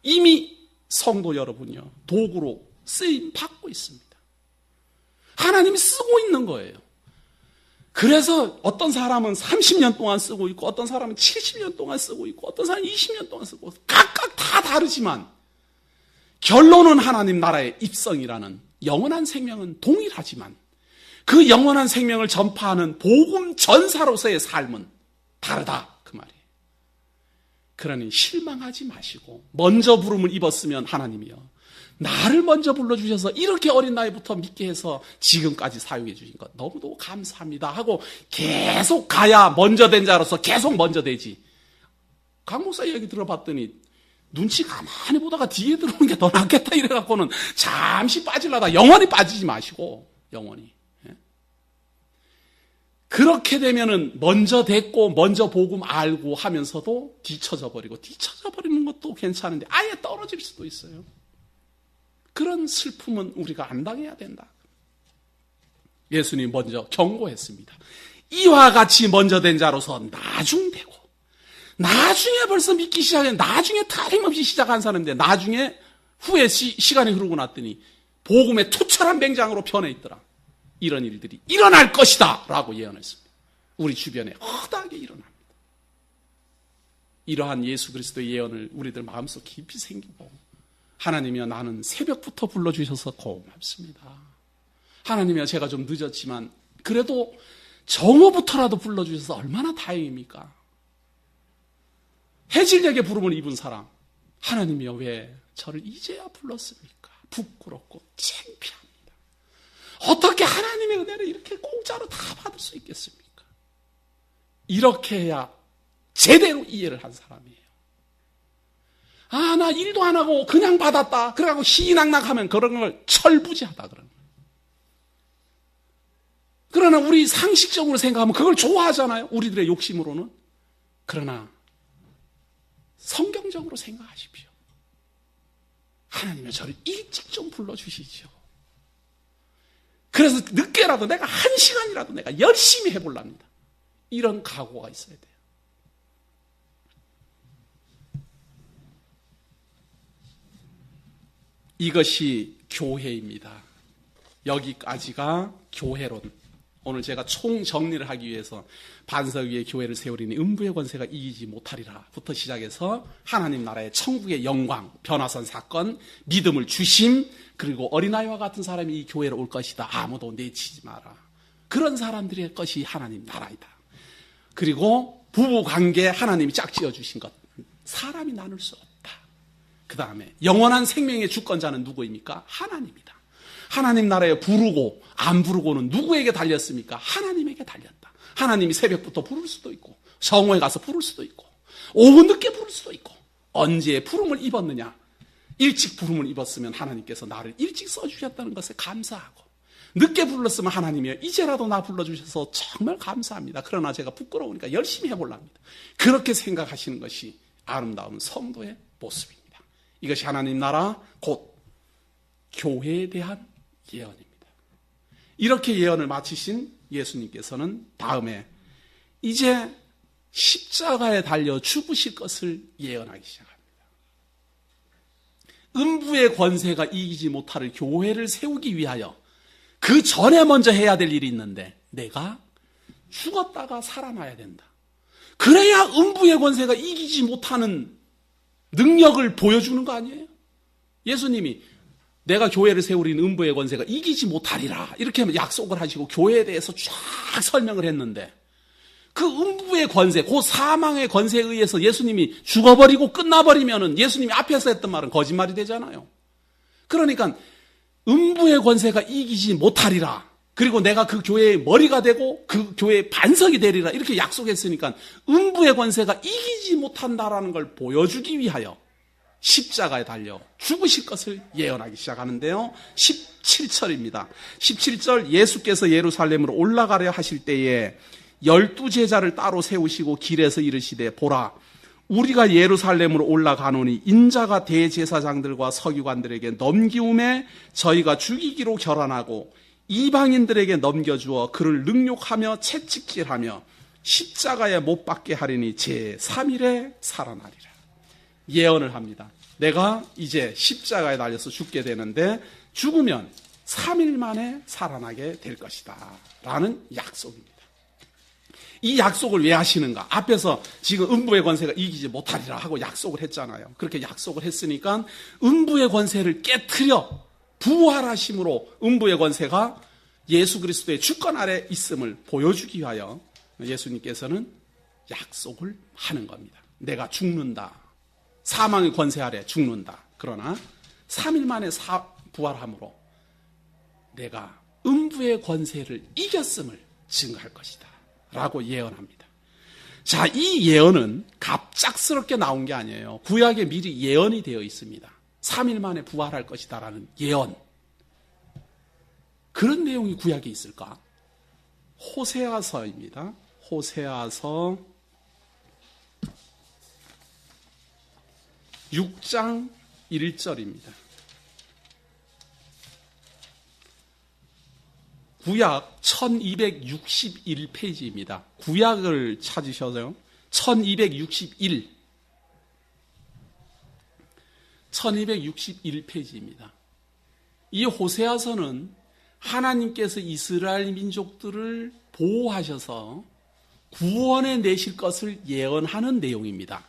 이미 성도 여러분요 도구로 쓰임 받고 있습니다. 하나님이 쓰고 있는 거예요. 그래서 어떤 사람은 30년 동안 쓰고 있고 어떤 사람은 70년 동안 쓰고 있고 어떤 사람은 20년 동안 쓰고 각각 다 다르지만 결론은 하나님 나라의 입성이라는 영원한 생명은 동일하지만 그 영원한 생명을 전파하는 복음 전사로서의 삶은 다르다 그 말이에요. 그러니 실망하지 마시고 먼저 부름을 입었으면 하나님이요 나를 먼저 불러주셔서 이렇게 어린 나이부터 믿게 해서 지금까지 사용해 주신 것 너무도 감사합니다 하고 계속 가야 먼저 된 자로서 계속 먼저 되지. 강 목사 얘기 들어봤더니 눈치 가만히 보다가 뒤에 들어오는 게 더 낫겠다 이래갖고는 잠시 빠지려다 영원히 빠지지 마시고 영원히. 그렇게 되면은 먼저 됐고 먼저 복음 알고 하면서도 뒤쳐져 버리는 것도 괜찮은데 아예 떨어질 수도 있어요. 그런 슬픔은 우리가 안 당해야 된다. 예수님 먼저 경고했습니다. 이와 같이 먼저 된 자로서 나중되고 나중에 벌써 믿기 시작해 나중에 타임없이 시작한 사람인데 나중에 후에 시간이 흐르고 났더니 복음의 투철한 맹장으로 변해 있더라. 이런 일들이 일어날 것이다 라고 예언했습니다. 우리 주변에 허다하게 일어납니다. 이러한 예수 그리스도의 예언을 우리들 마음속 깊이 생기고 하나님이여 나는 새벽부터 불러주셔서 고맙습니다. 하나님이여 제가 좀 늦었지만 그래도 정오부터라도 불러주셔서 얼마나 다행입니까? 해질녘에 부름을 입은 사람 하나님이여 왜 저를 이제야 불렀습니까? 부끄럽고 창피합니다. 어떻게 하나님의 은혜를 이렇게 공짜로 다 받을 수 있겠습니까? 이렇게 해야 제대로 이해를 한 사람이에요. 나 일도 안 하고 그냥 받았다. 그래가지고 희낙낙하면 그런 걸 철부지하다 그러는 거예요. 그러나 우리 상식적으로 생각하면 그걸 좋아하잖아요. 우리들의 욕심으로는. 그러나 성경적으로 생각하십시오. 하나님은 저를 일찍 좀 불러주시죠. 그래서 늦게라도 내가 1시간이라도 내가 열심히 해보랍니다. 이런 각오가 있어야 돼요. 이것이 교회입니다. 여기까지가 교회론. 오늘 제가 총정리를 하기 위해서 반석 위에 교회를 세우리니 음부의 권세가 이기지 못하리라 부터 시작해서 하나님 나라의 천국의 영광, 변화선 사건, 믿음을 주심, 그리고 어린아이와 같은 사람이 이 교회로 올 것이다. 아무도 내치지 마라. 그런 사람들의 것이 하나님 나라이다. 그리고 부부관계 하나님이 짝지어 주신 것. 사람이 나눌 수 없다. 그 다음에 영원한 생명의 주권자는 누구입니까? 하나님이다. 하나님 나라에 부르고 안 부르고는 누구에게 달렸습니까? 하나님에게 달렸다. 하나님이 새벽부터 부를 수도 있고 정오에 가서 부를 수도 있고 오후 늦게 부를 수도 있고 언제 부름을 입었느냐? 일찍 부름을 입었으면 하나님께서 나를 일찍 써주셨다는 것에 감사하고 늦게 불렀으면 하나님이 이제라도 나 불러주셔서 정말 감사합니다. 그러나 제가 부끄러우니까 열심히 해보랍니다. 그렇게 생각하시는 것이 아름다운 성도의 모습입니다. 이것이 하나님 나라 곧 교회에 대한 예언입니다. 이렇게 예언을 마치신 예수님께서는 다음에 이제 십자가에 달려 죽으실 것을 예언하기 시작합니다. 음부의 권세가 이기지 못할 교회를 세우기 위하여 그 전에 먼저 해야 될 일이 있는데 내가 죽었다가 살아나야 된다. 그래야 음부의 권세가 이기지 못하는 능력을 보여주는 거 아니에요? 예수님이 내가 교회를 세우린 음부의 권세가 이기지 못하리라 이렇게 약속을 하시고 교회에 대해서 쫙 설명을 했는데 그 음부의 권세, 그 사망의 권세에 의해서 예수님이 죽어버리고 끝나버리면은 예수님이 앞에서 했던 말은 거짓말이 되잖아요. 그러니까 음부의 권세가 이기지 못하리라. 그리고 내가 그 교회의 머리가 되고 그 교회의 반석이 되리라 이렇게 약속했으니까 음부의 권세가 이기지 못한다라는 걸 보여주기 위하여 십자가에 달려 죽으실 것을 예언하기 시작하는데요. 17절입니다. 17절 예수께서 예루살렘으로 올라가려 하실 때에 12제자를 따로 세우시고 길에서 이르시되 보라 우리가 예루살렘으로 올라가노니 인자가 대제사장들과 서기관들에게 넘기움에 저희가 죽이기로 결단하고 이방인들에게 넘겨주어 그를 능욕하며 채찍질하며 십자가에 못 박게 하리니 제3일에 살아나리라. 예언을 합니다. 내가 이제 십자가에 달려서 죽게 되는데 죽으면 3일 만에 살아나게 될 것이다 라는 약속입니다. 이 약속을 왜 하시는가? 앞에서 지금 음부의 권세가 이기지 못하리라 하고 약속을 했잖아요. 그렇게 약속을 했으니까 음부의 권세를 깨트려 부활하심으로 음부의 권세가 예수 그리스도의 주권 아래 있음을 보여주기 위하여 예수님께서는 약속을 하는 겁니다. 내가 죽는다. 사망의 권세 아래 죽는다. 그러나 3일 만에 부활함으로 내가 음부의 권세를 이겼음을 증거할 것이다 라고 예언합니다. 자, 이 예언은 갑작스럽게 나온 게 아니에요. 구약에 미리 예언이 되어 있습니다. 3일 만에 부활할 것이다 라는 예언. 그런 내용이 구약에 있을까? 호세아서입니다. 호세아서 6장 1절입니다. 구약 1261페이지입니다. 구약을 찾으셔서요. 1261페이지입니다. 이 호세아서는 하나님께서 이스라엘 민족들을 보호하셔서 구원해 내실 것을 예언하는 내용입니다.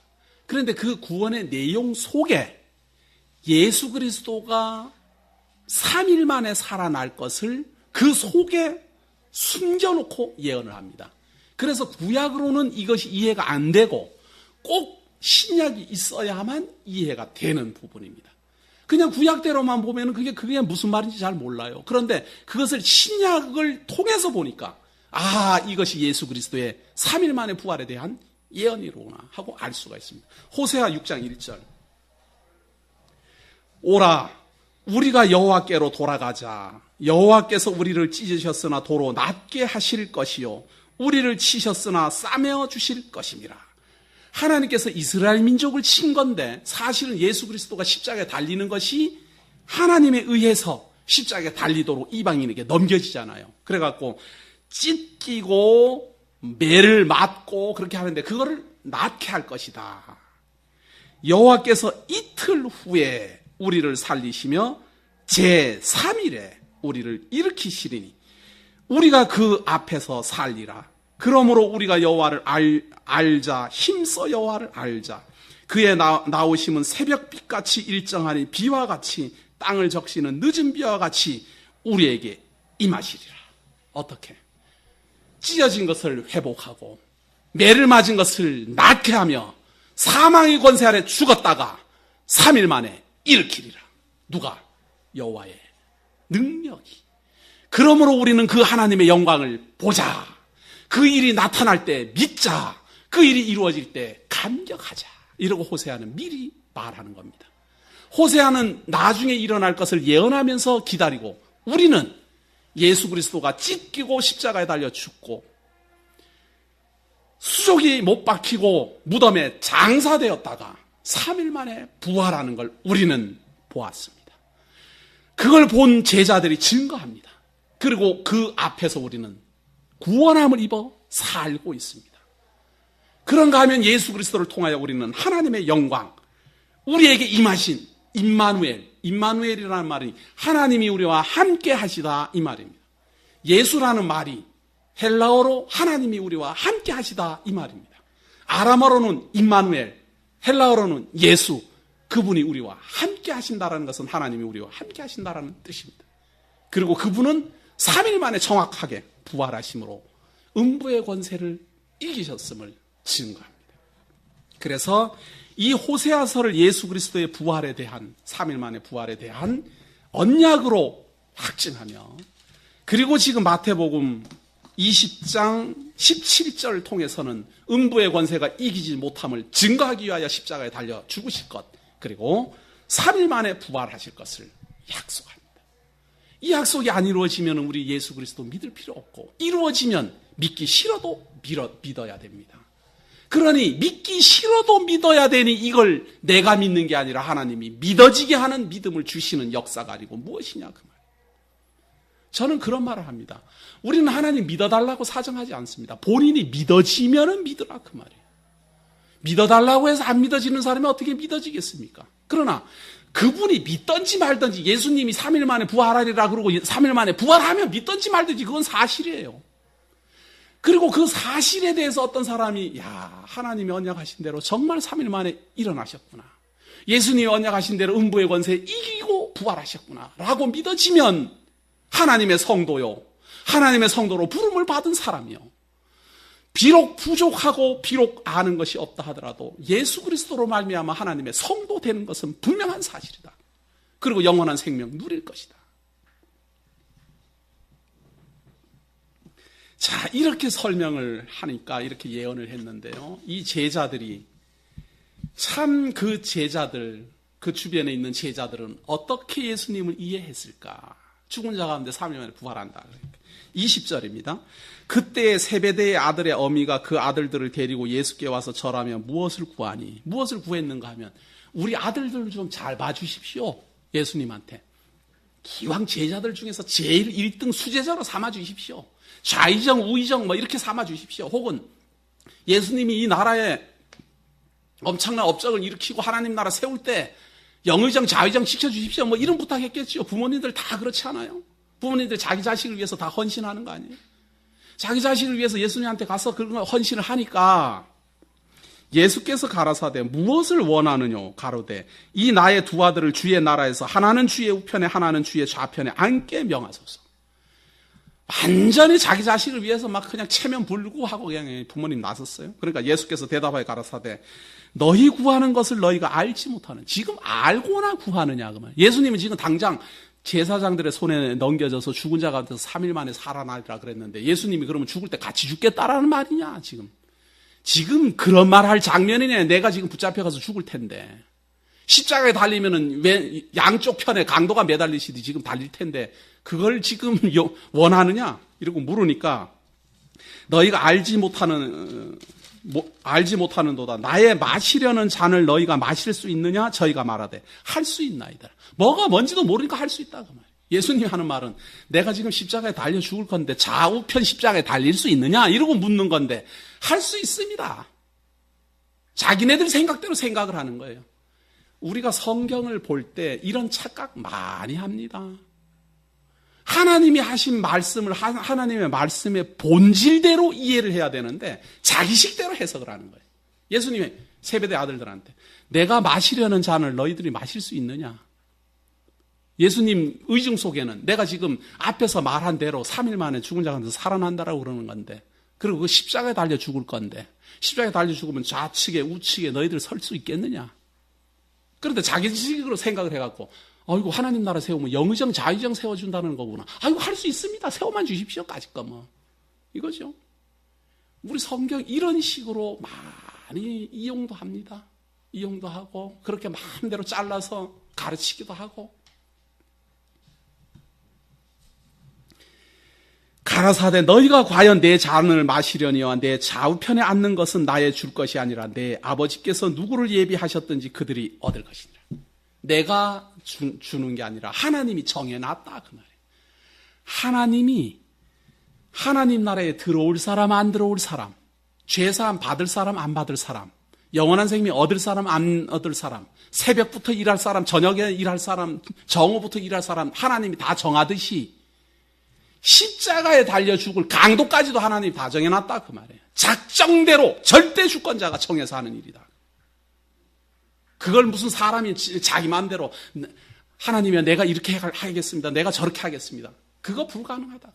그런데 그 구원의 내용 속에 예수 그리스도가 3일 만에 살아날 것을 그 속에 숨겨놓고 예언을 합니다. 그래서 구약으로는 이것이 이해가 안 되고 꼭 신약이 있어야만 이해가 되는 부분입니다. 그냥 구약대로만 보면 그게 무슨 말인지 잘 몰라요. 그런데 그것을 신약을 통해서 보니까 이것이 예수 그리스도의 3일 만에 부활에 대한 예언이로구나 하고 알 수가 있습니다. 호세아 6장 1절 오라 우리가 여호와께로 돌아가자. 여호와께서 우리를 찢으셨으나 도로 낫게 하실 것이요 우리를 치셨으나 싸매어 주실 것임이라. 하나님께서 이스라엘 민족을 친 건데 사실은 예수 그리스도가 십자가에 달리는 것이 하나님에 의해서 십자가에 달리도록 이방인에게 넘겨지잖아요. 그래갖고 찢기고 매를 맞고 그렇게 하는데 그거를 낫게 할 것이다. 여호와께서 이틀 후에 우리를 살리시며 제3일에 우리를 일으키시리니 우리가 그 앞에서 살리라. 그러므로 우리가 여호와를 알자. 힘써 여호와를 알자. 그의 나오심은 새벽빛같이 일정하니 비와 같이 땅을 적시는 늦은 비와 같이 우리에게 임하시리라. 어떻게? 찢어진 것을 회복하고 매를 맞은 것을 낫게 하며 사망의 권세 아래 죽었다가 3일 만에 일으키리라. 누가? 여호와의 능력이. 그러므로 우리는 그 하나님의 영광을 보자. 그 일이 나타날 때 믿자. 그 일이 이루어질 때 감격하자. 이러고 호세아는 미리 말하는 겁니다. 호세아는 나중에 일어날 것을 예언하면서 기다리고 우리는 예수 그리스도가 찢기고 십자가에 달려 죽고 수족이 못 박히고 무덤에 장사되었다가 3일 만에 부활하는 걸 우리는 보았습니다. 그걸 본 제자들이 증거합니다. 그리고 그 앞에서 우리는 구원함을 입어 살고 있습니다. 그런가 하면 예수 그리스도를 통하여 우리는 하나님의 영광, 우리에게 임하신 임마누엘이라는 말이 하나님이 우리와 함께 하시다 이 말입니다. 예수라는 말이 헬라어로 하나님이 우리와 함께 하시다 이 말입니다. 아람어로는 임마누엘, 헬라어로는 예수, 그분이 우리와 함께 하신다라는 것은 하나님이 우리와 함께 하신다라는 뜻입니다. 그리고 그분은 3일 만에 정확하게 부활하심으로 음부의 권세를 이기셨음을 증거합니다. 그래서 이 호세아서를 예수 그리스도의 부활에 대한 3일 만에 부활에 대한 언약으로 확증하며, 그리고 지금 마태복음 20장 17절을 통해서는 음부의 권세가 이기지 못함을 증거하기 위하여 십자가에 달려 죽으실 것, 그리고 3일 만에 부활하실 것을 약속합니다. 이 약속이 안 이루어지면 우리 예수 그리스도 믿을 필요 없고, 이루어지면 믿기 싫어도 믿어야 됩니다. 그러니 믿기 싫어도 믿어야 되니 이걸 내가 믿는 게 아니라 하나님이 믿어지게 하는 믿음을 주시는 역사가 아니고 무엇이냐 그 말. 저는 그런 말을 합니다. 우리는 하나님 믿어달라고 사정하지 않습니다. 본인이 믿어지면은 믿으라 그 말이에요. 믿어달라고 해서 안 믿어지는 사람이 어떻게 믿어지겠습니까? 그러나 그분이 믿든지 말든지, 예수님이 3일 만에 부활하리라 그러고 3일 만에 부활하면 믿든지 말든지 그건 사실이에요. 그리고 그 사실에 대해서 어떤 사람이 하나님이 언약하신 대로 정말 3일 만에 일어나셨구나, 예수님이 언약하신 대로 음부의 권세에 이기고 부활하셨구나 라고 믿어지면 하나님의 성도요, 하나님의 성도로 부름을 받은 사람이요, 비록 부족하고 비록 아는 것이 없다 하더라도 예수 그리스도로 말미암아 하나님의 성도 되는 것은 분명한 사실이다. 그리고 영원한 생명 누릴 것이다. 자, 이렇게 설명을 하니까 이렇게 예언을 했는데요, 이 제자들이 참, 그 제자들, 그 주변에 있는 제자들은 어떻게 예수님을 이해했을까? 죽은 자 가운데 3일 만에 부활한다. 20절입니다. 그때 세베대의 아들의 어미가 그 아들들을 데리고 예수께 와서 절하며 무엇을 구하니? 무엇을 구했는가 하면, 우리 아들들 좀 잘 봐주십시오. 예수님한테. 기왕 제자들 중에서 제일 1등 수제자로 삼아주십시오. 좌의정, 우의정 이렇게 삼아주십시오. 혹은 예수님이 이 나라에 엄청난 업적을 일으키고 하나님 나라 세울 때 영의정, 좌의정 시켜주십시오. 이런 부탁했겠죠. 부모님들 다 그렇지 않아요? 부모님들 자기 자식을 위해서 다 헌신하는 거 아니에요? 자기 자식을 위해서 예수님한테 가서 그런 거 헌신을 하니까 예수께서 가라사대 무엇을 원하느뇨 가로되 이 나의 두 아들을 주의 나라에서 하나는 주의 우편에 하나는 주의 좌편에 앉게 명하소서. 완전히 자기 자식을 위해서 막 그냥 체면 불고 하고 그냥 부모님 나섰어요. 그러니까 예수께서 대답하여 가라사대 너희 구하는 것을 너희가 알지 못하는, 지금 알고나 구하느냐 그 말. 예수님은 지금 당장 제사장들의 손에 넘겨져서 죽은 자 가운데서 3일 만에 살아나리라 그랬는데 예수님이 그러면 죽을 때 같이 죽겠다라는 말이냐 지금 그런 말 할 장면이네. 내가 지금 붙잡혀가서 죽을 텐데 십자가에 달리면은 왜 양쪽 편에 강도가 매달리시듯이 지금 달릴 텐데 그걸 지금 원하느냐 이러고 물으니까 너희가 알지 못하는도다. 나의 마시려는 잔을 너희가 마실 수 있느냐? 저희가 말하되 할 수 있나이다. 뭐가 뭔지도 모르니까 할 수 있다 그 말. 예수님이 하는 말은 내가 지금 십자가에 달려 죽을 건데 좌우편 십자가에 달릴 수 있느냐? 이러고 묻는 건데 할 수 있습니다. 자기네들 생각대로 생각을 하는 거예요. 우리가 성경을 볼 때 이런 착각 많이 합니다. 하나님이 하신 말씀을 하나님의 말씀의 본질대로 이해를 해야 되는데 자기식대로 해석을 하는 거예요. 예수님의 세베대 아들들한테 내가 마시려는 잔을 너희들이 마실 수 있느냐? 예수님 의증 속에는 내가 지금 앞에서 말한 대로 3일 만에 죽은 자 가운데서 살아난다라고 그러는 건데, 그리고 그 십자가에 달려 죽을 건데 십자가에 달려 죽으면 좌측에 우측에 너희들 설 수 있겠느냐? 그런데 자기식으로 생각을 해갖고 아이고 하나님 나라 세우면 영의정 좌의정 세워준다는 거구나. 아이고 할 수 있습니다. 세워만 주십시오. 까짓 거 이거죠. 우리 성경 이런 식으로 많이 이용도 합니다. 이용도 하고 그렇게 마음대로 잘라서 가르치기도 하고. 가라사대 너희가 과연 내 잔을 마시려니와 내 좌우편에 앉는 것은 나의 줄 것이 아니라 내 아버지께서 누구를 예비하셨든지 그들이 얻을 것이니라. 내가 주는 게 아니라 하나님이 정해놨다 그 말이에요. 하나님이 하나님 나라에 들어올 사람 안 들어올 사람, 죄사함 받을 사람 안 받을 사람, 영원한 생명 얻을 사람 안 얻을 사람, 새벽부터 일할 사람, 저녁에 일할 사람, 정오부터 일할 사람 하나님이 다 정하듯이 십자가에 달려 죽을 강도까지도 하나님이 다 정해놨다 그 말이에요. 작정대로 절대 주권자가 정해서 하는 일이다. 그걸 무슨 사람이 자기 마음대로 하나님이여 내가 이렇게 하겠습니다. 내가 저렇게 하겠습니다. 그거 불가능하다.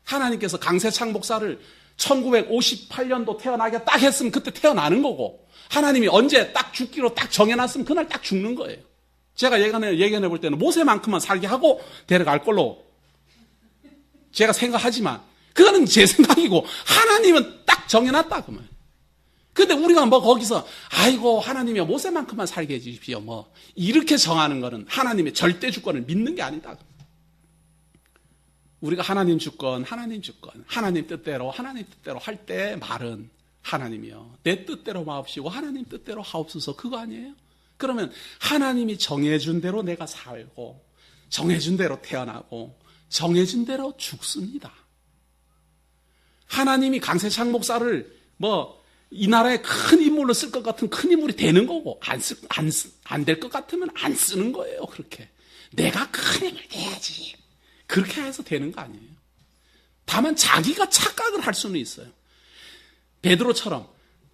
하나님께서 강세창 목사를 1958년도 태어나게 딱 했으면 그때 태어나는 거고 하나님이 언제 딱 죽기로 딱 정해놨으면 그날 딱 죽는 거예요. 제가 예견해 볼 때는 모세만큼만 살게 하고 데려갈 걸로 제가 생각하지만 그거는 제 생각이고 하나님은 딱 정해놨다 그 말. 근데 우리가 뭐 거기서 아이고 하나님이 모세만큼만 살게 해주십시오 뭐 이렇게 정하는 거는 하나님의 절대 주권을 믿는 게 아니다. 우리가 하나님 주권 하나님 뜻대로 할 때 말은 하나님이요 내 뜻대로 마옵시고 하나님 뜻대로 하옵소서 그거 아니에요? 그러면 하나님이 정해준 대로 내가 살고 정해준 대로 태어나고 정해준 대로 죽습니다. 하나님이 강세창 목사를 뭐 이 나라의 큰 인물로 쓸 것 같은 큰 인물이 되는 거고 안 될 것 같으면 안 쓰는 거예요. 그렇게 내가 큰 힘을 내야지 그렇게 해서 되는 거 아니에요. 다만 자기가 착각을 할 수는 있어요. 베드로처럼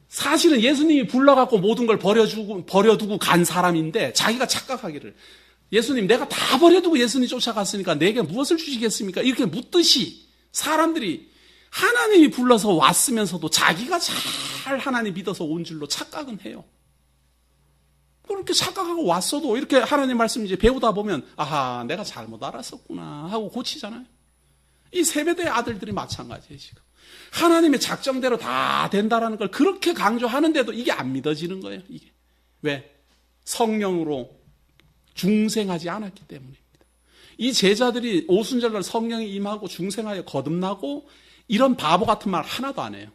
사실은 예수님이 불러갖고 모든 걸 버려두고 간 사람인데 자기가 착각하기를 예수님 내가 다 버려두고 예수님 쫓아갔으니까 내게 무엇을 주시겠습니까? 이렇게 묻듯이 사람들이 하나님이 불러서 왔으면서도 자기가 잘 하나님 믿어서 온 줄로 착각은 해요. 그렇게 착각하고 왔어도 이렇게 하나님 말씀 이제 배우다 보면 아하 내가 잘못 알았었구나 하고 고치잖아요. 이 세베대의 아들들이 마찬가지예요. 지금 하나님의 작정대로 다 된다라는 걸 그렇게 강조하는데도 이게 안 믿어지는 거예요. 이게 왜? 성령으로 중생하지 않았기 때문입니다. 이 제자들이 오순절날 성령이 임하고 중생하여 거듭나고 이런 바보 같은 말 하나도 안 해요.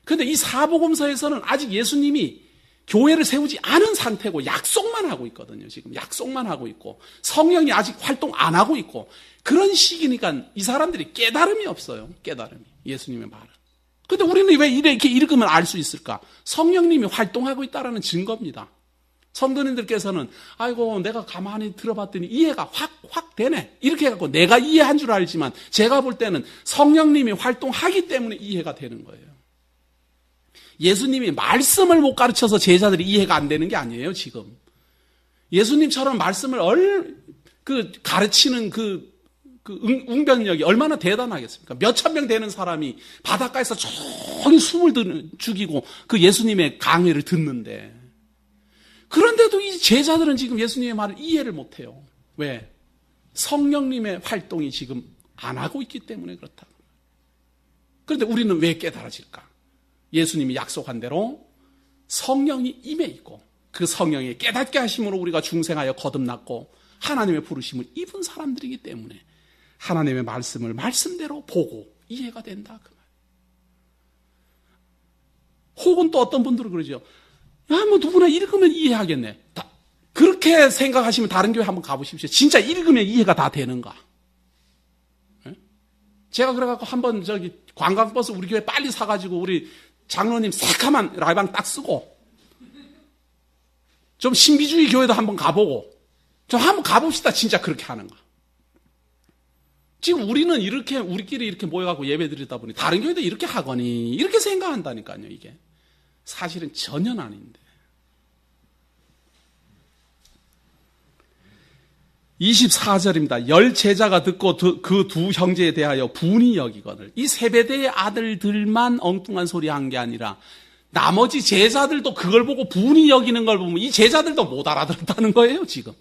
그런데 이 사복음서에서는 아직 예수님이 교회를 세우지 않은 상태고 약속만 하고 있거든요. 지금 약속만 하고 있고 성령이 아직 활동 안 하고 있고 그런 시기니까 이 사람들이 깨달음이 없어요. 깨달음이 예수님의 말은. 그런데 우리는 왜 이렇게 읽으면 알 수 있을까? 성령님이 활동하고 있다는 증거입니다. 성도님들께서는 아이고 내가 가만히 들어봤더니 이해가 확 되네 이렇게 해갖고 내가 이해한 줄 알지만 제가 볼 때는 성령님이 활동하기 때문에 이해가 되는 거예요. 예수님이 말씀을 못 가르쳐서 제자들이 이해가 안 되는 게 아니에요. 지금 예수님처럼 말씀을 가르치는 웅변력이 얼마나 대단하겠습니까? 몇천 명 되는 사람이 바닷가에서 조용히 숨을 죽이고 그 예수님의 강의를 듣는데 그런데도 이 제자들은 지금 예수님의 말을 이해를 못해요. 왜? 성령님의 활동이 지금 안 하고 있기 때문에 그렇다. 그런데 우리는 왜 깨달아질까? 예수님이 약속한 대로 성령이 임해 있고 그 성령의 깨닫게 하심으로 우리가 중생하여 거듭났고 하나님의 부르심을 입은 사람들이기 때문에 하나님의 말씀을 말씀대로 보고 이해가 된다. 그 말. 혹은 또 어떤 분들은 그러죠. 야, 뭐 누구나 읽으면 이해하겠네. 그렇게 생각하시면 다른 교회 한번 가보십시오. 진짜 읽으면 이해가 다 되는가? 네? 제가 그래갖고 한번 관광버스 우리 교회 빨리 사가지고 우리 장로님 새카만 라이방 딱 쓰고 좀 신비주의 교회도 한번 가보고 좀 한번 가봅시다. 진짜 그렇게 하는가? 지금 우리는 이렇게 우리끼리 이렇게 모여갖고 예배 드리다 보니 다른 교회도 이렇게 하거니 이렇게 생각한다니까요. 이게 사실은 전혀 아닌데. 24절입니다. 10 제자가 듣고 그 두 형제에 대하여 분이 여기거늘. 이 세베대의 아들들만 엉뚱한 소리 한 게 아니라 나머지 제자들도 그걸 보고 분이 여기는 걸 보면 이 제자들도 못 알아들었다는 거예요. 지금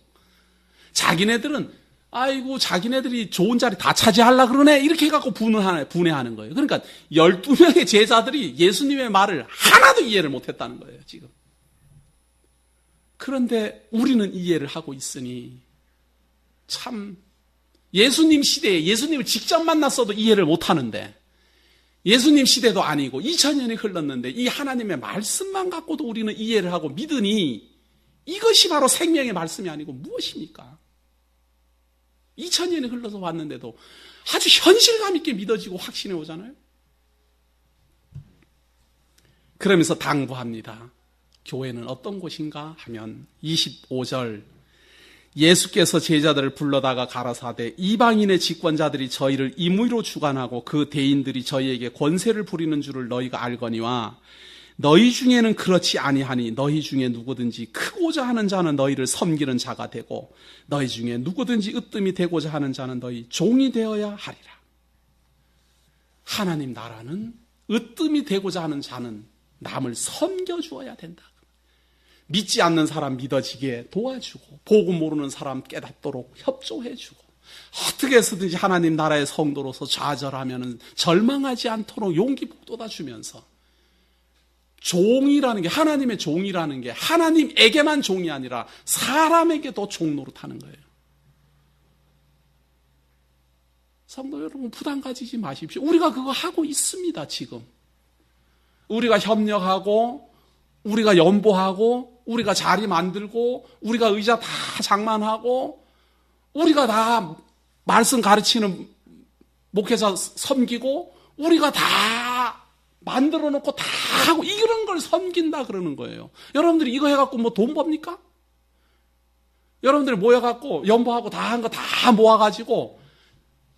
자기네들은 아이고 자기네들이 좋은 자리 다 차지하려고 그러네 이렇게 해갖고 분해하는 거예요. 그러니까 12명의 제자들이 예수님의 말을 하나도 이해를 못했다는 거예요. 지금. 그런데 우리는 이해를 하고 있으니 참 예수님 시대에 예수님을 직접 만났어도 이해를 못하는데 예수님 시대도 아니고 2000년이 흘렀는데 이 하나님의 말씀만 갖고도 우리는 이해를 하고 믿으니 이것이 바로 생명의 말씀이 아니고 무엇입니까? 2000년이 흘러서 왔는데도 아주 현실감 있게 믿어지고 확신해 오잖아요. 그러면서 당부합니다. 교회는 어떤 곳인가 하면 25절 예수께서 제자들을 불러다가 가라사대 이방인의 직권자들이 저희를 임의로 주관하고 그 대인들이 저희에게 권세를 부리는 줄을 너희가 알거니와 너희 중에는 그렇지 아니하니 너희 중에 누구든지 크고자 하는 자는 너희를 섬기는 자가 되고 너희 중에 누구든지 으뜸이 되고자 하는 자는 너희 종이 되어야 하리라. 하나님 나라는 으뜸이 되고자 하는 자는 남을 섬겨주어야 된다. 믿지 않는 사람 믿어지게 도와주고 복음 모르는 사람 깨닫도록 협조해주고 어떻게 해서든지 하나님 나라의 성도로서 좌절하면 절망하지 않도록 용기 북돋아 주면서 종이라는 게 하나님의 종이라는 게 하나님에게만 종이 아니라 사람에게도 종 노릇하는 거예요. 성도 여러분 부담 가지지 마십시오. 우리가 그거 하고 있습니다. 지금 우리가 협력하고 우리가 연보하고 우리가 자리 만들고 우리가 의자 다 장만하고 우리가 다 말씀 가르치는 목회자 섬기고 우리가 다 만들어 놓고 다 하고 이런 걸 섬긴다 그러는 거예요. 여러분들이 이거 해갖고 뭐 돈 법니까? 여러분들이 모여갖고 연보하고 다 한 거 다 모아가지고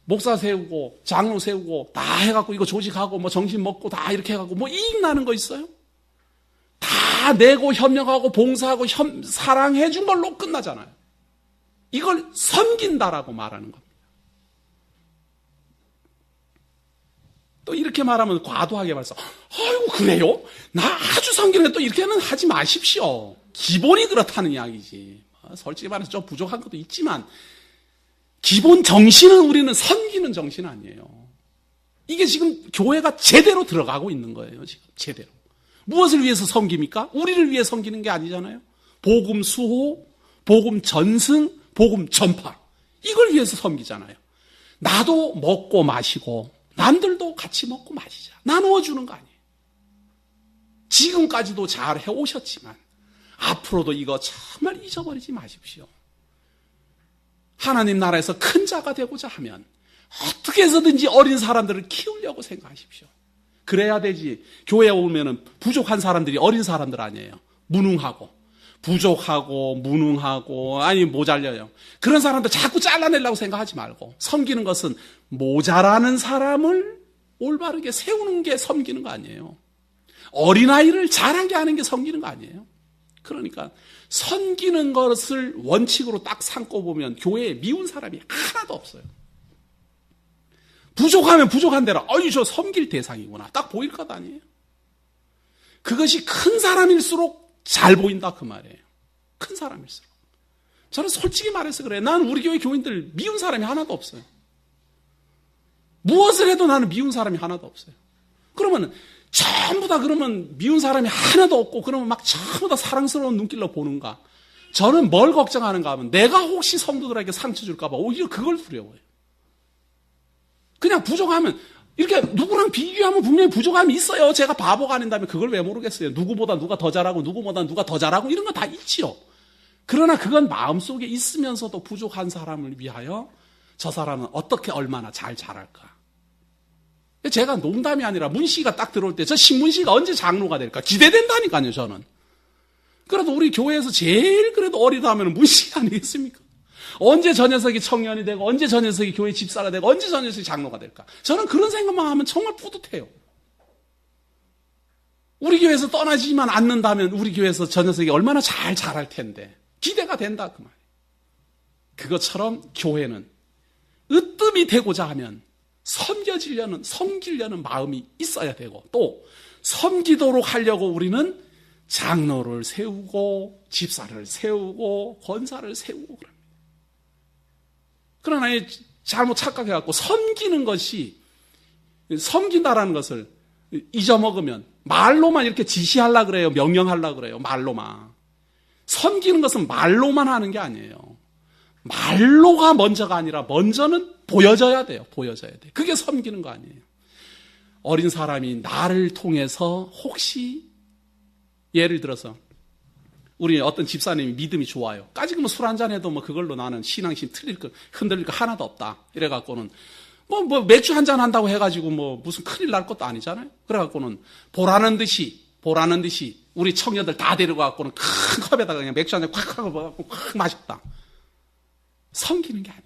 목사 세우고 장로 세우고 다 해갖고 이거 조직하고 뭐 정신 먹고 다 이렇게 해갖고 뭐 이익 나는 거 있어요? 다 내고 협력하고 봉사하고 사랑해 준 걸로 끝나잖아요. 이걸 섬긴다라고 말하는 겁니다. 또 이렇게 말하면 과도하게 말해서 아이고 그래요? 나 아주 섬기는 게 또 이렇게는 하지 마십시오. 기본이 그렇다는 이야기지. 솔직히 말해서 좀 부족한 것도 있지만 기본 정신은 우리는 섬기는 정신 아니에요. 이게 지금 교회가 제대로 들어가고 있는 거예요. 지금 제대로. 무엇을 위해서 섬깁니까? 우리를 위해 섬기는 게 아니잖아요. 복음 수호, 복음 전승, 복음 전파. 이걸 위해서 섬기잖아요. 나도 먹고 마시고 남들도 같이 먹고 마시자. 나누어 주는 거 아니에요. 지금까지도 잘 해오셨지만 앞으로도 이거 정말 잊어버리지 마십시오. 하나님 나라에서 큰 자가 되고자 하면 어떻게 해서든지 어린 사람들을 키우려고 생각하십시오. 그래야 되지. 교회에 오면은 부족한 사람들이 어린 사람들 아니에요. 무능하고 부족하고 무능하고 아니 모자려요. 그런 사람들 자꾸 잘라내려고 생각하지 말고 섬기는 것은 모자라는 사람을 올바르게 세우는 게 섬기는 거 아니에요. 어린아이를 자라게 하는 게 섬기는 거 아니에요. 그러니까 섬기는 것을 원칙으로 딱 삼고 보면 교회에 미운 사람이 하나도 없어요. 부족하면 부족한 대로 저 섬길 대상이구나 딱 보일 것 아니에요. 그것이 큰 사람일수록 잘 보인다 그 말이에요. 큰 사람일수록. 저는 솔직히 말해서 그래요. 나는 우리 교회 교인들 미운 사람이 하나도 없어요. 무엇을 해도 나는 미운 사람이 하나도 없어요. 그러면 전부 다 그러면 미운 사람이 하나도 없고 그러면 막 전부 다 사랑스러운 눈길로 보는가? 저는 뭘 걱정하는가 하면 내가 혹시 성도들에게 상처 줄까 봐 오히려 그걸 두려워해요. 그냥 부족하면 이렇게 누구랑 비교하면 분명히 부족함이 있어요. 제가 바보가 아닌다면 그걸 왜 모르겠어요. 누구보다 누가 더 잘하고 누구보다 누가 더 잘하고 이런 거 다 있지요. 그러나 그건 마음속에 있으면서도 부족한 사람을 위하여 저 사람은 어떻게 얼마나 잘 자랄까. 제가 농담이 아니라 문씨가 딱 들어올 때 저 신문씨가 언제 장로가 될까 기대된다니까요. 저는. 그래도 우리 교회에서 제일 그래도 어리다 하면 문씨가 아니겠습니까? 언제 저 녀석이 청년이 되고 언제 저 녀석이 교회 집사가 되고 언제 저 녀석이 장로가 될까? 저는 그런 생각만 하면 정말 뿌듯해요. 우리 교회에서 떠나지만 않는다면 우리 교회에서 저 녀석이 얼마나 잘 자랄 텐데 기대가 된다 그 말이에요. 그것처럼 교회는 으뜸이 되고자 하면 섬기려는 마음이 있어야 되고 또 섬기도록 하려고 우리는 장로를 세우고 집사를 세우고 권사를 세우고 그럽니다. 그러나 잘못 착각해갖고 섬긴다라는 것을 잊어먹으면 말로만 이렇게 지시하려고 그래요. 명령하려고 그래요. 말로만. 섬기는 것은 말로만 하는 게 아니에요. 말로가 먼저가 아니라 먼저는 보여져야 돼요. 보여져야 돼요. 그게 섬기는 거 아니에요. 어린 사람이 나를 통해서 혹시 예를 들어서 우리 어떤 집사님이 믿음이 좋아요. 까짓 뭐 술 한잔 해도 뭐 그걸로 나는 신앙심 흔들릴 거 하나도 없다. 이래갖고는 뭐 맥주 한잔 한다고 해가지고 뭐 무슨 큰일 날 것도 아니잖아요. 그래갖고는 보라는 듯이 우리 청년들 다 데려가갖고는 큰 컵에다가 그냥 맥주 한잔 콱 하고 먹어갖고 콱 마셨다. 섬기는 게 아니에요.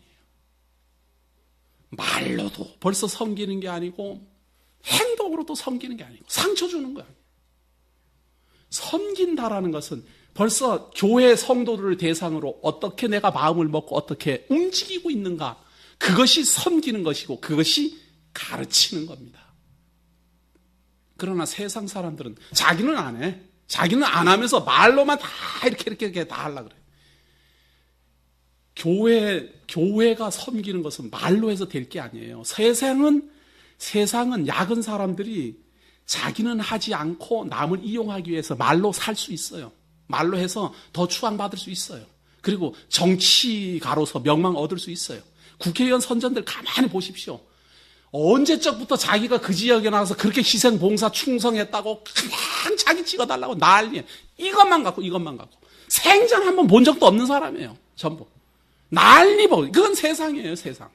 말로도 벌써 섬기는 게 아니고 행동으로도 섬기는 게 아니고 상처 주는 거야. 섬긴다라는 것은 벌써 교회 성도들을 대상으로 어떻게 내가 마음을 먹고 어떻게 움직이고 있는가, 그것이 섬기는 것이고 그것이 가르치는 겁니다. 그러나 세상 사람들은 자기는 안 해. 자기는 안 하면서 말로만 다 이렇게 다 하려고 그래요. 교회가 섬기는 것은 말로 해서 될 게 아니에요. 세상은 약은 사람들이 자기는 하지 않고 남을 이용하기 위해서 말로 살 수 있어요. 말로 해서 더 추앙받을 수 있어요. 그리고 정치가로서 명망 얻을 수 있어요. 국회의원 선전들 가만히 보십시오. 언제적부터 자기가 그 지역에 나가서 그렇게 희생, 봉사, 충성했다고 그냥 자기 찍어달라고 난리예요. 이것만 갖고. 생전 한번 본 적도 없는 사람이에요. 전부. 난리 보고. 그건 세상이에요, 세상.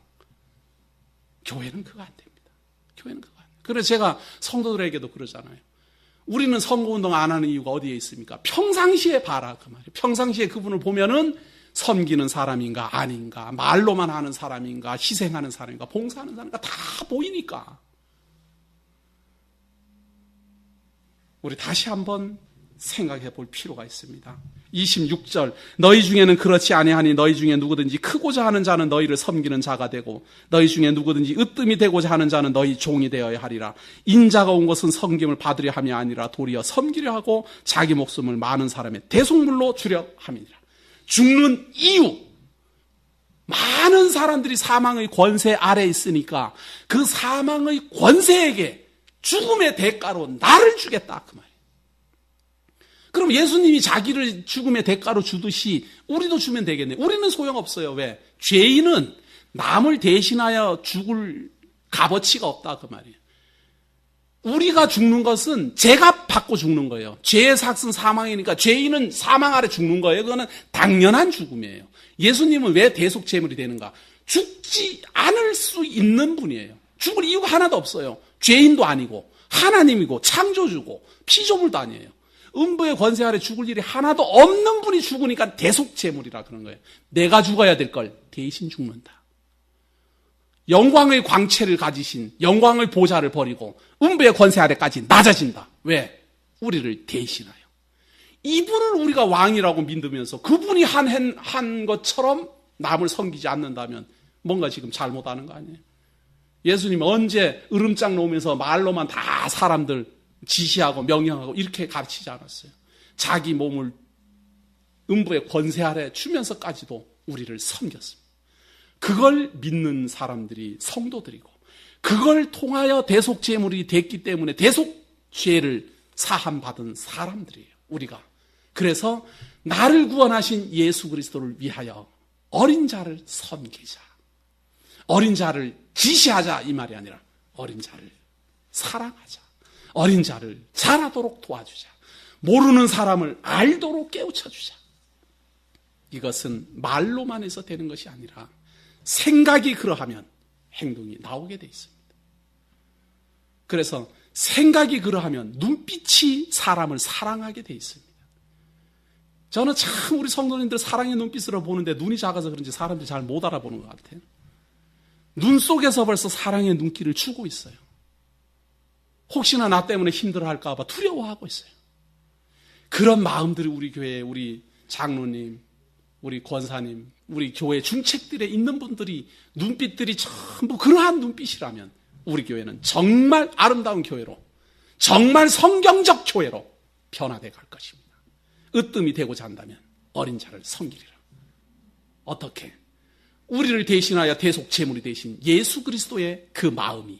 교회는 그거 안 됩니다. 교회는 그거 안 돼요. 그래서 제가 성도들에게도 그러잖아요. 우리는 선거운동 안 하는 이유가 어디에 있습니까? 평상시에 봐라, 그 말이에요. 평상시에 그분을 보면은 섬기는 사람인가 아닌가, 말로만 하는 사람인가, 희생하는 사람인가, 봉사하는 사람인가 다 보이니까. 우리 다시 한번 생각해 볼 필요가 있습니다. 26절, 너희 중에는 그렇지 아니하니 너희 중에 누구든지 크고자 하는 자는 너희를 섬기는 자가 되고 너희 중에 누구든지 으뜸이 되고자 하는 자는 너희 종이 되어야 하리라. 인자가 온 것은 섬김을 받으려 함이 아니라 도리어 섬기려 하고 자기 목숨을 많은 사람의 대속물로 주려 함이니라. 죽는 이유, 많은 사람들이 사망의 권세 아래 있으니까 그 사망의 권세에게 죽음의 대가로 나를 주겠다, 그 말이에요. 그럼 예수님이 자기를 죽음의 대가로 주듯이 우리도 주면 되겠네요. 우리는 소용없어요. 왜? 죄인은 남을 대신하여 죽을 값어치가 없다, 그 말이에요. 우리가 죽는 것은 죄값 받고 죽는 거예요. 죄의 삭은 사망이니까 죄인은 사망 아래 죽는 거예요. 그거는 당연한 죽음이에요. 예수님은 왜 대속제물이 되는가? 죽지 않을 수 있는 분이에요. 죽을 이유가 하나도 없어요. 죄인도 아니고 하나님이고 창조주고 피조물도 아니에요. 음부의 권세 아래 죽을 일이 하나도 없는 분이 죽으니까 대속제물이라 그런 거예요. 내가 죽어야 될 걸 대신 죽는다. 영광의 광채를 가지신 영광의 보좌를 버리고 음부의 권세 아래까지 낮아진다. 왜? 우리를 대신하여. 이분을 우리가 왕이라고 믿으면서 그분이 한 것처럼 남을 섬기지 않는다면 뭔가 지금 잘못하는 거 아니에요? 예수님 언제 으름장 놓으면서 말로만 다 사람들 지시하고 명령하고 이렇게 가르치지 않았어요. 자기 몸을 음부의 권세 아래 주면서까지도 우리를 섬겼습니다. 그걸 믿는 사람들이 성도들이고 그걸 통하여 대속제물이 됐기 때문에 대속죄를 사함받은 사람들이에요. 우리가. 그래서 나를 구원하신 예수 그리스도를 위하여 어린 자를 섬기자. 어린 자를 지시하자 이 말이 아니라 어린 자를 사랑하자. 어린 자를 자라도록 도와주자. 모르는 사람을 알도록 깨우쳐주자. 이것은 말로만 해서 되는 것이 아니라 생각이 그러하면 행동이 나오게 돼 있습니다. 그래서 생각이 그러하면 눈빛이 사람을 사랑하게 돼 있습니다. 저는 참 우리 성도님들 사랑의 눈빛으로 보는데 눈이 작아서 그런지 사람들이 잘 못 알아보는 것 같아요. 눈 속에서 벌써 사랑의 눈길을 주고 있어요. 혹시나 나 때문에 힘들어할까 봐 두려워하고 있어요. 그런 마음들이 우리 교회에 우리 장로님, 우리 권사님, 우리 교회 중책들에 있는 분들이 눈빛들이 전부 그러한 눈빛이라면 우리 교회는 정말 아름다운 교회로, 정말 성경적 교회로 변화돼 갈 것입니다. 으뜸이 되고자 한다면 어린 자를 섬기리라. 어떻게? 우리를 대신하여 대속제물이 되신 예수 그리스도의 그 마음이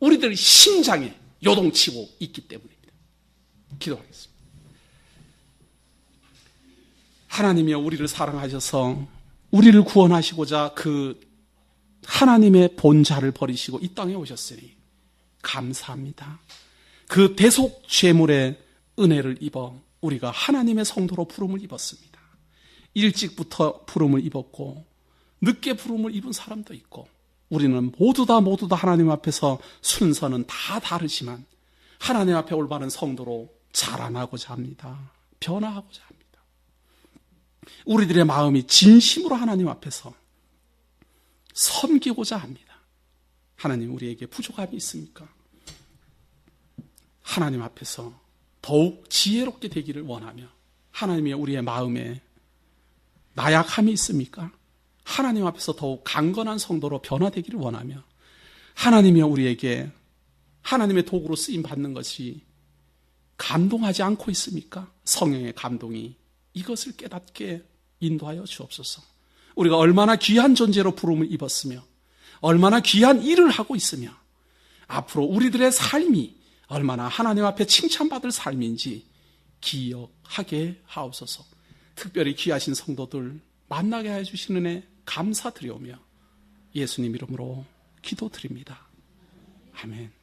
우리들 심장에 요동치고 있기 때문입니다. 기도하겠습니다. 하나님이여 우리를 사랑하셔서 우리를 구원하시고자 그 하나님의 본자를 버리시고 이 땅에 오셨으니 감사합니다. 그 대속죄물의 은혜를 입어 우리가 하나님의 성도로 부름을 입었습니다. 일찍부터 부름을 입었고 늦게 부름을 입은 사람도 있고 우리는 모두 다 하나님 앞에서 순서는 다 다르지만 하나님 앞에 올바른 성도로 자라나고자 합니다. 변화하고자 합니다. 우리들의 마음이 진심으로 하나님 앞에서 섬기고자 합니다. 하나님 우리에게 부족함이 있습니까? 하나님 앞에서 더욱 지혜롭게 되기를 원하며, 하나님이 우리의 마음에 나약함이 있습니까? 하나님 앞에서 더욱 강건한 성도로 변화되기를 원하며, 하나님이 우리에게 하나님의 도구로 쓰임 받는 것이 감동하지 않고 있습니까? 성령의 감동이 이것을 깨닫게 인도하여 주옵소서. 우리가 얼마나 귀한 존재로 부름을 입었으며 얼마나 귀한 일을 하고 있으며 앞으로 우리들의 삶이 얼마나 하나님 앞에 칭찬받을 삶인지 기억하게 하옵소서. 특별히 귀하신 성도들 만나게 해주시는 은혜 감사드리오며 예수님 이름으로 기도드립니다. 아멘.